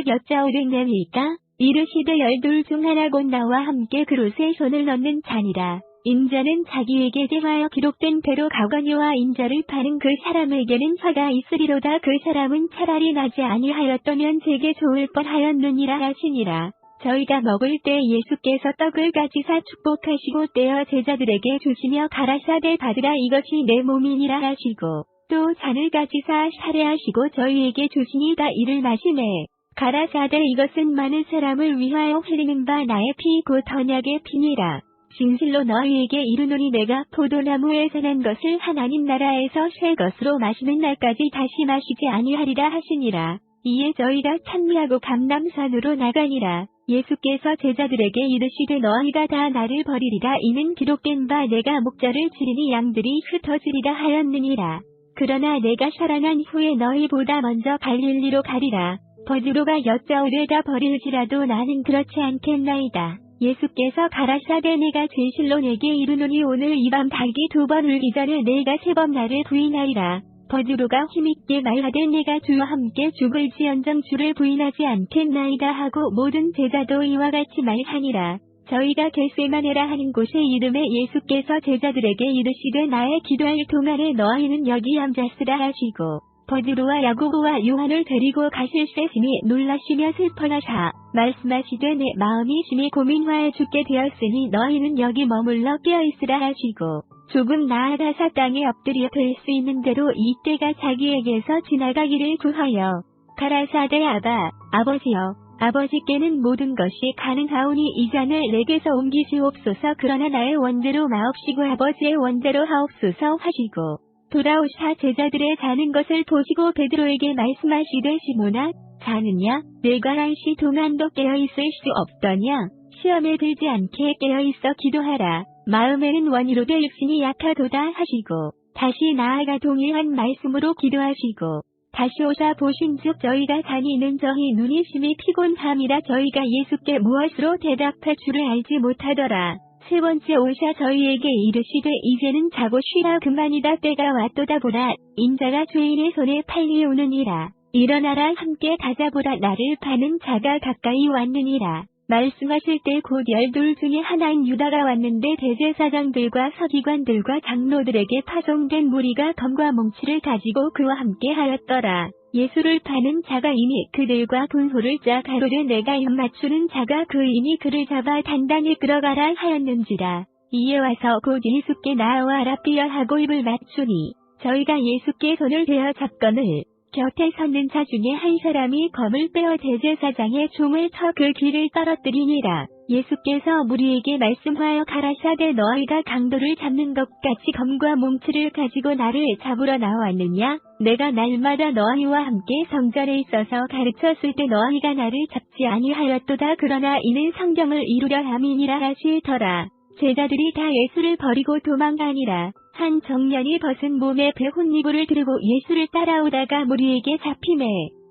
여짜오되 이르시되 12 중 하나 곧 나와 함께 그릇에 손을 넣는 자니라. 인자는 자기에게 대하여 기록된 대로 가거니와 인자를 파는 그 사람에게는 화가 있으리로다. 그 사람은 차라리 나지 아니하였더면 제게 좋을 뻔하였느니라 하시니라. 저희가 먹을 때 예수께서 떡을 가지사 축복하시고 떼어 제자들에게 주시며 가라사대 받으라 이것이 내 몸이니라 하시고 또 잔을 가지사 사례하시고 저희에게 주시니다 이를 마시매 가라사대 이것은 많은 사람을 위하여 흘리는 바 나의 피 곧 언약의 피니라. 진실로 너희에게 이르노니 내가 포도나무에서 난 것을 하나님 나라에서 새 것으로 마시는 날까지 다시 마시지 아니하리라 하시니라. 이에 저희가 찬미하고 감람산으로 나가니라. 예수께서 제자들에게 이르시되 너희가 다 나를 버리리라. 이는 기록된 바 내가 목자를 치리니 양들이 흩어지리라 하였느니라. 그러나 내가 살아난 후에 너희보다 먼저 갈릴리로 가리라. 버드로가 여짜오되 다 버릴지라도 나는 그렇지 않겠나이다. 예수께서 가라사대 내가 진실로 내게 이르노니 오늘 이 밤 닭이 2번 울기 전에 내가 3번 나를 부인하리라. 버드로가 힘있게 말하되 내가 주와 함께 죽을지언정 주를 부인하지 않겠나이다 하고 모든 제자도 이와 같이 말하니라. 저희가 겟세마네라 하는 곳에 이름에 예수께서 제자들에게 이르시되 나의 기도할 동안에 너희는 여기 앉았으라 하시고 버드로와 야고보와 요한을 데리고 가실새 심히 놀라시며 슬퍼하사 말씀하시되 내 마음이 심히 고민하여 죽게 되었으니 너희는 여기 머물러 깨어있으라 하시고 조금 나아가사 땅에 엎드려 될 수 있는 대로 이때가 자기에게서 지나가기를 구하여 가라사대 아버지여 아버지께는 모든 것이 가능하오니 이 잔을 내게서 옮기시옵소서. 그러나 나의 원대로 마옵시고 아버지의 원대로 하옵소서 하시고 돌아오사 제자들의 자는 것을 보시고 베드로에게 말씀하시되 시몬아 자느냐 내가 1시 동안도 깨어있을 수 없더냐. 시험에 들지 않게 깨어있어 기도하라. 마음에는 원이로되 육신이 약하도다 하시고 다시 나아가 동일한 말씀으로 기도하시고 다시 오사 보신즉 저희가 다니는 저희 눈이 심히 피곤함이라 저희가 예수께 무엇으로 대답할 줄을 알지 못하더라. 세 번째 오사 저희에게 이르시되 이제는 자고 쉬라 그만이다. 때가 왔도다 보라 인자가 죄인의 손에 팔리오느니라. 일어나라 함께 가자보라 나를 파는 자가 가까이 왔느니라. 말씀하실 때 곧 12 중에 하나인 유다가 왔는데 대제사장들과 서기관들과 장로들에게 파송된 무리가 검과 몽치를 가지고 그와 함께 하였더라. 예수를 파는 자가 이미 그들과 분호를 짜 가로되 내가 입 맞추는 자가 그이니 그를 잡아 단단히 끌어가라 하였는지라. 이에 와서 곧 예수께 나아와라 삐어 하고 입을 맞추니 저희가 예수께 손을 대어 잡건을 곁에 섰는 자 중에 한 사람이 검을 빼어 대제사장의 종을 쳐 그 귀를 떨어뜨리니라. 예수께서 무리에게 말씀하여 가라사대 너희가 강도를 잡는 것 같이 검과 몽치를 가지고 나를 잡으러 나왔느냐? 내가 날마다 너희와 함께 성전에 있어서 가르쳤을 때 너희가 나를 잡지 아니하였도다. 그러나 이는 성경을 이루려 함이니라 하시더라. 제자들이 다 예수를 버리고 도망가니라. 한 청년이 벗은 몸에 배옷이불을 들고 예수를 따라오다가 무리에게 잡히매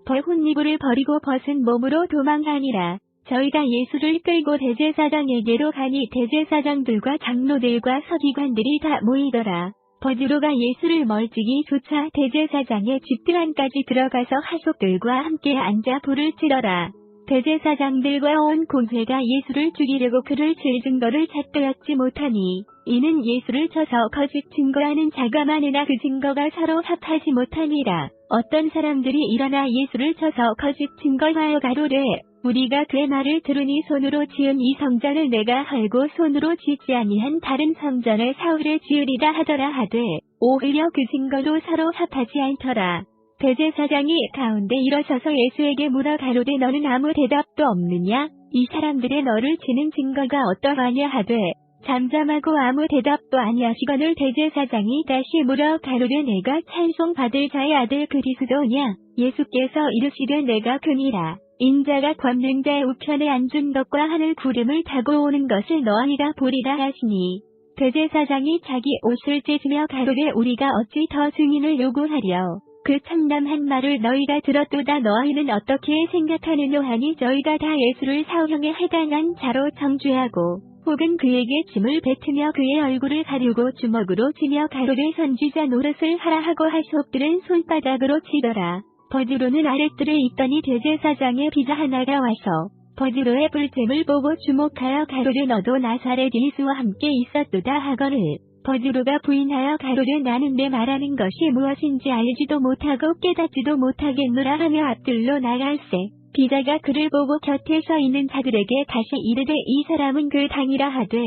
배옷이불을 버리고 벗은 몸으로 도망가니라. 저희가 예수를 끌고 대제사장에게로 가니 대제사장들과 장로들과 서기관들이 다 모이더라. 버드로가 예수를 멀찍이 쫓아 대제사장의 집들 안까지 들어가서 하속들과 함께 앉아 불을 치더라. 대제사장들과 온 공회가 예수를 죽이려고 그를 칠 증거를 찾되었지 못하니 이는 예수를 쳐서 거짓 증거하는 자가 많으나 그 증거가 서로 합하지 못함이라. 어떤 사람들이 일어나 예수를 쳐서 거짓 증거하여 가로되 우리가 그의 말을 들으니 손으로 지은 이 성전을 내가 헐고 손으로 짓지 아니한 다른 성전을 사흘에 지으리라 하더라 하되 오히려 그 증거도 서로 합하지 않더라. 대제사장이 가운데 일어서서 예수에게 물어 가로되 너는 아무 대답도 없느냐? 이 사람들의 너를 치는 증거가 어떠하냐 하되 잠잠하고 아무 대답도 아니하시거늘 대제사장이 다시 물어 가로되 내가 찬송받을 자의 아들 그리스도냐? 예수께서 이르시되 내가 그니라. 인자가 권능자의 우편에 앉은 것과 하늘 구름을 타고 오는 것을 너희가 보리라 하시니 대제사장이 자기 옷을 찢으며 가로되 우리가 어찌 더 증인을 요구하랴. 그 참담한 말을 너희가 들었도다. 너희는 어떻게 생각하느냐 하니 저희가 다 예수를 사형에 해당한 자로 정죄하고 혹은 그에게 짐을 뱉으며 그의 얼굴을 가리고 주먹으로 치며 가로되 선지자 노릇을 하라 하고 하속들은 손바닥으로 치더라. 버드로는 아랫뜰에 있더니 대제사장의 비자 하나가 와서 버드로의 불잼을 보고 주목하여 가로되 너도 나사렛 예수와 함께 있었도다 하거늘 버드로가 부인하여 가로되 나는 내 말하는 것이 무엇인지 알지도 못하고 깨닫지도 못하겠노라 하며 앞뜰로 나갈새 비자가 그를 보고 곁에 서 있는 자들에게 다시 이르되 이 사람은 그 당이라 하되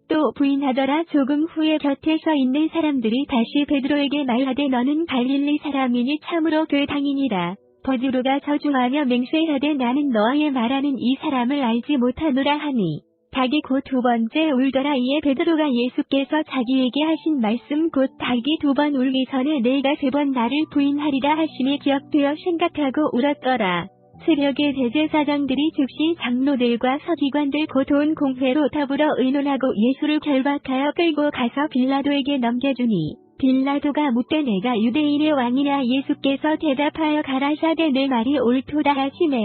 또 부인하더라. 조금 후에 곁에 서 있는 사람들이 다시 베드로에게 말하되 너는 갈릴리 사람이니 참으로 그 당이니라. 버드로가 저주하며 맹세하되 나는 너의 말하는 이 사람을 알지 못하노라 하니 닭이 곧 두 번째 울더라. 이에 베드로가 예수께서 자기에게 하신 말씀 곧 닭이 두 번 울기 전에 내가 세 번 나를 부인하리라 하심이 기억되어 생각하고 울었더라. 새벽에 대제사장들이 즉시 장로들과 서기관들 곧 온 공회로 더불어 의논하고 예수를 결박하여 끌고 가서 빌라도에게 넘겨주니 빌라도가 묻되 내가 유대인의 왕이냐? 예수께서 대답하여 가라사대 내 말이 옳도다 하시매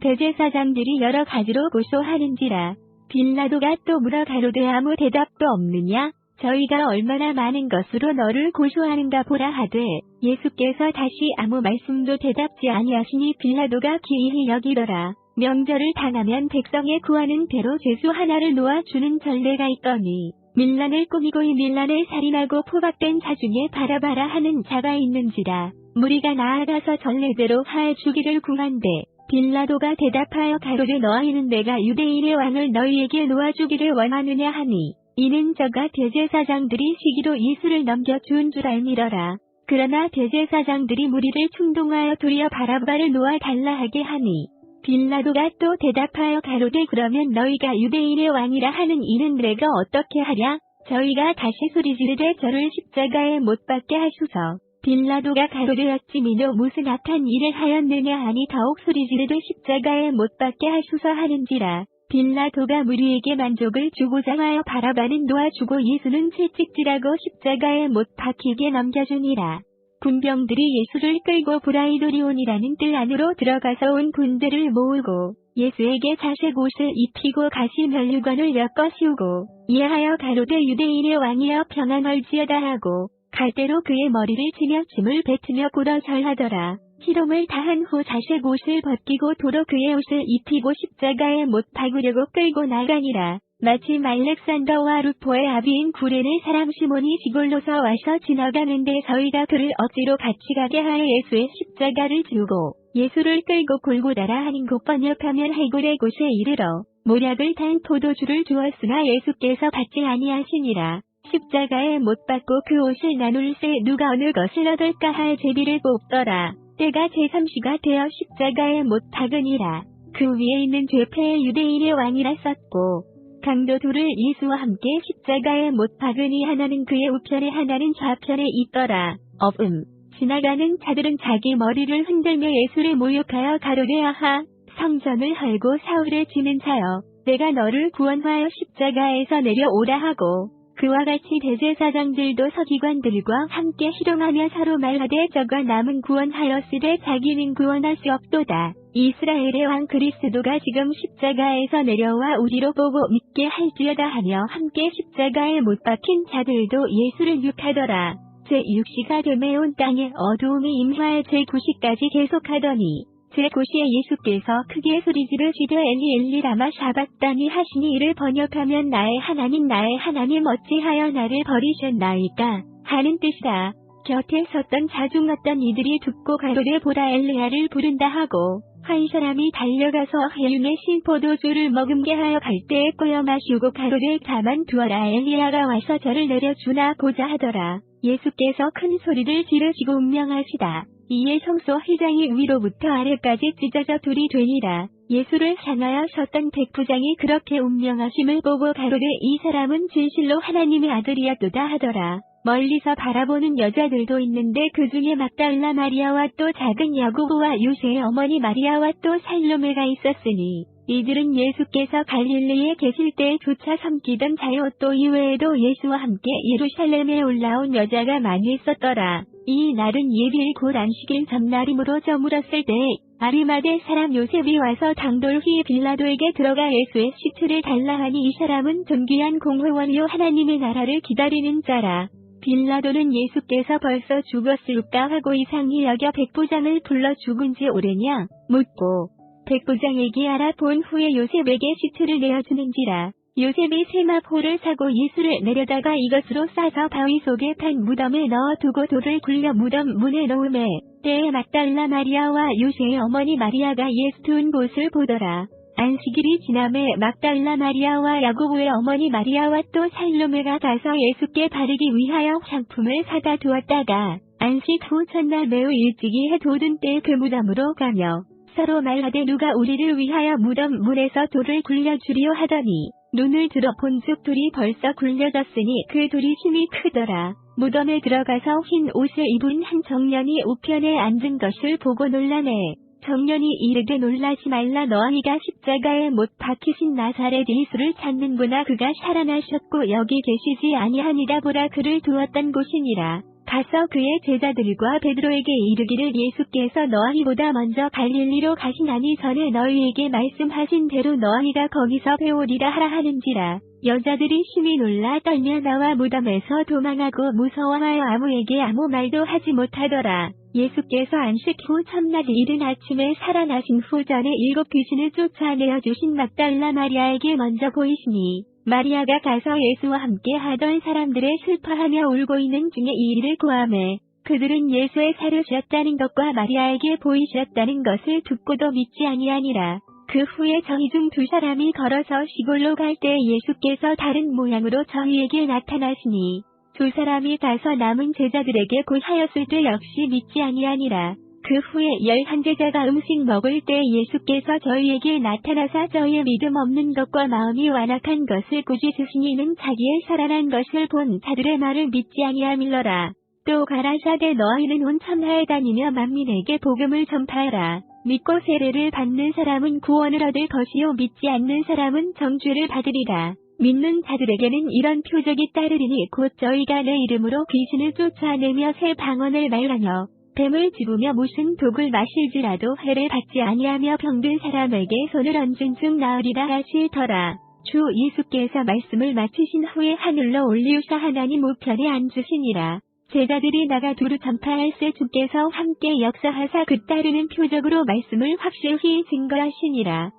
대제사장들이 여러 가지로 고소하는지라. 빌라도가 또 물어 가로되 아무 대답도 없느냐? 저희가 얼마나 많은 것으로 너를 고소하는가 보라 하되 예수께서 다시 아무 말씀도 대답지 아니하시니 빌라도가 기이히 여기더라. 명절을 당하면 백성에 구하는 대로 죄수 하나를 놓아주는 전례가 있거니 밀란을 꾸미고 이 밀란을 살인하고 포박된 자 중에 바라바라 하는 자가 있는지라. 무리가 나아가서 전례대로 하여 주기를 구한대 빌라도가 대답하여 가로되 너희는 내가 유대인의 왕을 너희에게 놓아주기를 원하느냐 하니 이는 저가 대제사장들이 시기로 예수를 넘겨준 줄 알미러라. 그러나 대제사장들이 무리를 충동하여 도리어 바라바를 놓아달라 하게 하니 빌라도가 또 대답하여 가로되 그러면 너희가 유대인의 왕이라 하는 이는 내가 어떻게 하랴? 저희가 다시 소리지르되 저를 십자가에 못 박게 하소서. 빌라도가 가로되 어찌미노 무슨 악한 일을 하였느냐 하니 더욱 소리지르되 십자가에 못 박게 하소서 하는지라. 빌라도가 무리에게 만족을 주고자 하여 바라바는 놓아주고 예수는 채찍질하고 십자가에 못 박히게 넘겨주니라. 군병들이 예수를 끌고 브라이도리온이라는 뜰 안으로 들어가서 온 군대를 모으고 예수에게 자색 옷을 입히고 가시 면류관을 엮어 씌우고 이하여 가로되 유대인의 왕이여 평안할지어다 하고 갈대로 그의 머리를 치며 침을 뱉으며 고러 절하더라. 희롱을 다한 후 자색 옷을 벗기고 도로 그의 옷을 입히고 십자가에 못 박으려고 끌고 나가니라. 마침 알렉산더와 루포의 아비인 구레네 사람 시몬이 지골로서 와서 지나가는데 저희가 그를 억지로 같이 가게 하여 예수의 십자가를 지우고 예수를 끌고 골고다라 하는 곳 번역하면 해골의 곳에 이르러 모략을 탄 포도주를 주었으나 예수께서 받지 아니하시니라. 십자가에 못 박고 그 옷을 나눌 새 누가 어느 것을 얻을까 할 제비를 뽑더라. 때가 제3시가 되어 십자가에 못 박으니라. 그 위에 있는 죄패의 유대인의 왕이라 썼고 강도 둘을 예수와 함께 십자가에 못 박으니 하나는 그의 우편에 하나는 좌편에 있더라. 지나가는 자들은 자기 머리를 흔들며 예수를 모욕하여 가로되 아하, 성전을 헐고 사울을 지는 자여, 내가 너를 구원하여 십자가에서 내려오라 하고, 그와 같이 대제사장들도 서기관들과 함께 희롱하며 서로 말하되 저가 남은 구원하였으되 자기는 구원할 수 없도다. 이스라엘의 왕 그리스도가 지금 십자가에서 내려와 우리로 보고 믿게 할지어다 하며 함께 십자가에 못 박힌 자들도 예수를 욕하더라. 제6시가 되매 온 땅에 어두움이 임하여 제9시까지 계속하더니 제9시에 예수께서 크게 소리지르시되 엘리 엘리 라마 샤박다니 하시니 이를 번역하면 나의 하나님 어찌하여 나를 버리셨나이까 하는 뜻이다. 곁에 섰던 자 중 어떤 이들이 듣고 가로되 보라 엘리야를 부른다 하고 한 사람이 달려가서 해윤의 신포도주를 머금게 하여 갈대에 꽂어 마시고 가로되 가만 두어라 엘리야가 와서 저를 내려주나 보자 하더라. 예수께서 큰 소리를 지르시고 운명하시다. 이에 성소 회장이 위로부터 아래까지 찢어져 둘이 되니라. 예수를 향하여 섰던 백부장이 그렇게 운명하심을 보고 가로되 이 사람은 진실로 하나님의 아들이었도다 하더라. 멀리서 바라보는 여자들도 있는데 그 중에 막달라 마리아와 또 작은 야고보와 요새의 어머니 마리아와 또 살로메가 있었으니 이들은 예수께서 갈릴리에 계실 때조차 섬기던 자요 또 이외에도 예수와 함께 예루살렘에 올라온 여자가 많이 있었더라. 이 날은 예비일 곧 안식일 전날이므로 저물었을 때 아리마대 사람 요셉이 와서 당돌휘 빌라도에게 들어가 예수의 시체를 달라 하니 이 사람은 존귀한 공회원이요 하나님의 나라를 기다리는 자라. 빌라도는 예수께서 벌써 죽었을까 하고 이상히 여겨 백부장을 불러 죽은 지 오래냐 묻고 백부장에게 알아본 후에 요셉에게 시체를 내어주는지라. 요셉이 세마포를 사고 예수를 내려다가 이것으로 싸서 바위 속에 판 무덤에 넣어두고 돌을 굴려 무덤 문에 놓음에 때에 막달라 마리아와 요새의 어머니 마리아가 예수 두은 곳을 보더라. 안식일이 지남에 막달라 마리아와 야고보의 어머니 마리아와 또 살로메가 가서 예수께 바르기 위하여 향품을 사다 두었다가 안식 후 첫날 매우 일찍이 해 돋은 때에 그 무덤으로 가며 서로 말하되 누가 우리를 위하여 무덤 문에서 돌을 굴려주리오 하더니 눈을 들어 본즉 돌이 벌써 굴려졌으니 그 돌이 힘이 크더라. 무덤에 들어가서 흰 옷을 입은 한 청년이 우편에 앉은 것을 보고 놀라네. 청년이 이르되 놀라지 말라 너희가 십자가에 못 박히신 나사렛 예수를 찾는구나. 그가 살아나셨고 여기 계시지 아니하니라. 보라 그를 두었던 곳이니라. 가서 그의 제자들과 베드로에게 이르기를 예수께서 너희보다 먼저 갈릴리로 가시나니 전에 너희에게 말씀하신 대로 너희가 거기서 배우리라 하라 하는지라. 여자들이 심히 놀라 떨며 나와 무덤에서 도망하고 무서워하여 아무에게 아무 말도 하지 못하더라. 예수께서 안식 후 첫날 이른 아침에 살아나신 후 전에 7 귀신을 쫓아내어 주신 막달라 마리아에게 먼저 보이시니 마리아가 가서 예수와 함께 하던 사람들의 슬퍼하며 울고 있는 중에 이 일을 고하매 그들은 예수의 살으셨다는 것과 마리아에게 보이셨다는 것을 듣고도 믿지 아니하니라. 그 후에 저희 중 2 사람이 걸어서 시골로 갈 때 예수께서 다른 모양으로 저희에게 나타나시니 2 사람이 가서 남은 제자들에게 고하였을 때 역시 믿지 아니하니라. 그 후에 11제자가 음식 먹을 때 예수께서 저희에게 나타나사 저희의 믿음 없는 것과 마음이 완악한 것을 꾸짖으시니 이는 자기의 살아난 것을 본 자들의 말을 믿지 아니함일러라. 또 가라사대 너희는 온 천하에 다니며 만민에게 복음을 전파하라. 믿고 세례를 받는 사람은 구원을 얻을 것이요 믿지 않는 사람은 정죄를 받으리라. 믿는 자들에게는 이런 표적이 따르리니 곧 저희가 내 이름으로 귀신을 쫓아내며 새 방언을 말하며 뱀을 집으며 무슨 독을 마실지라도 해를 받지 아니하며 병든 사람에게 손을 얹은 즉 나으리라 하시더라. 주 예수께서 말씀을 마치신 후에 하늘로 올리우사 하나님 우편에 앉으시니라. 제자들이 나가 두루 전파할새 주께서 함께 역사하사 그 따르는 표적으로 말씀을 확실히 증거하시니라.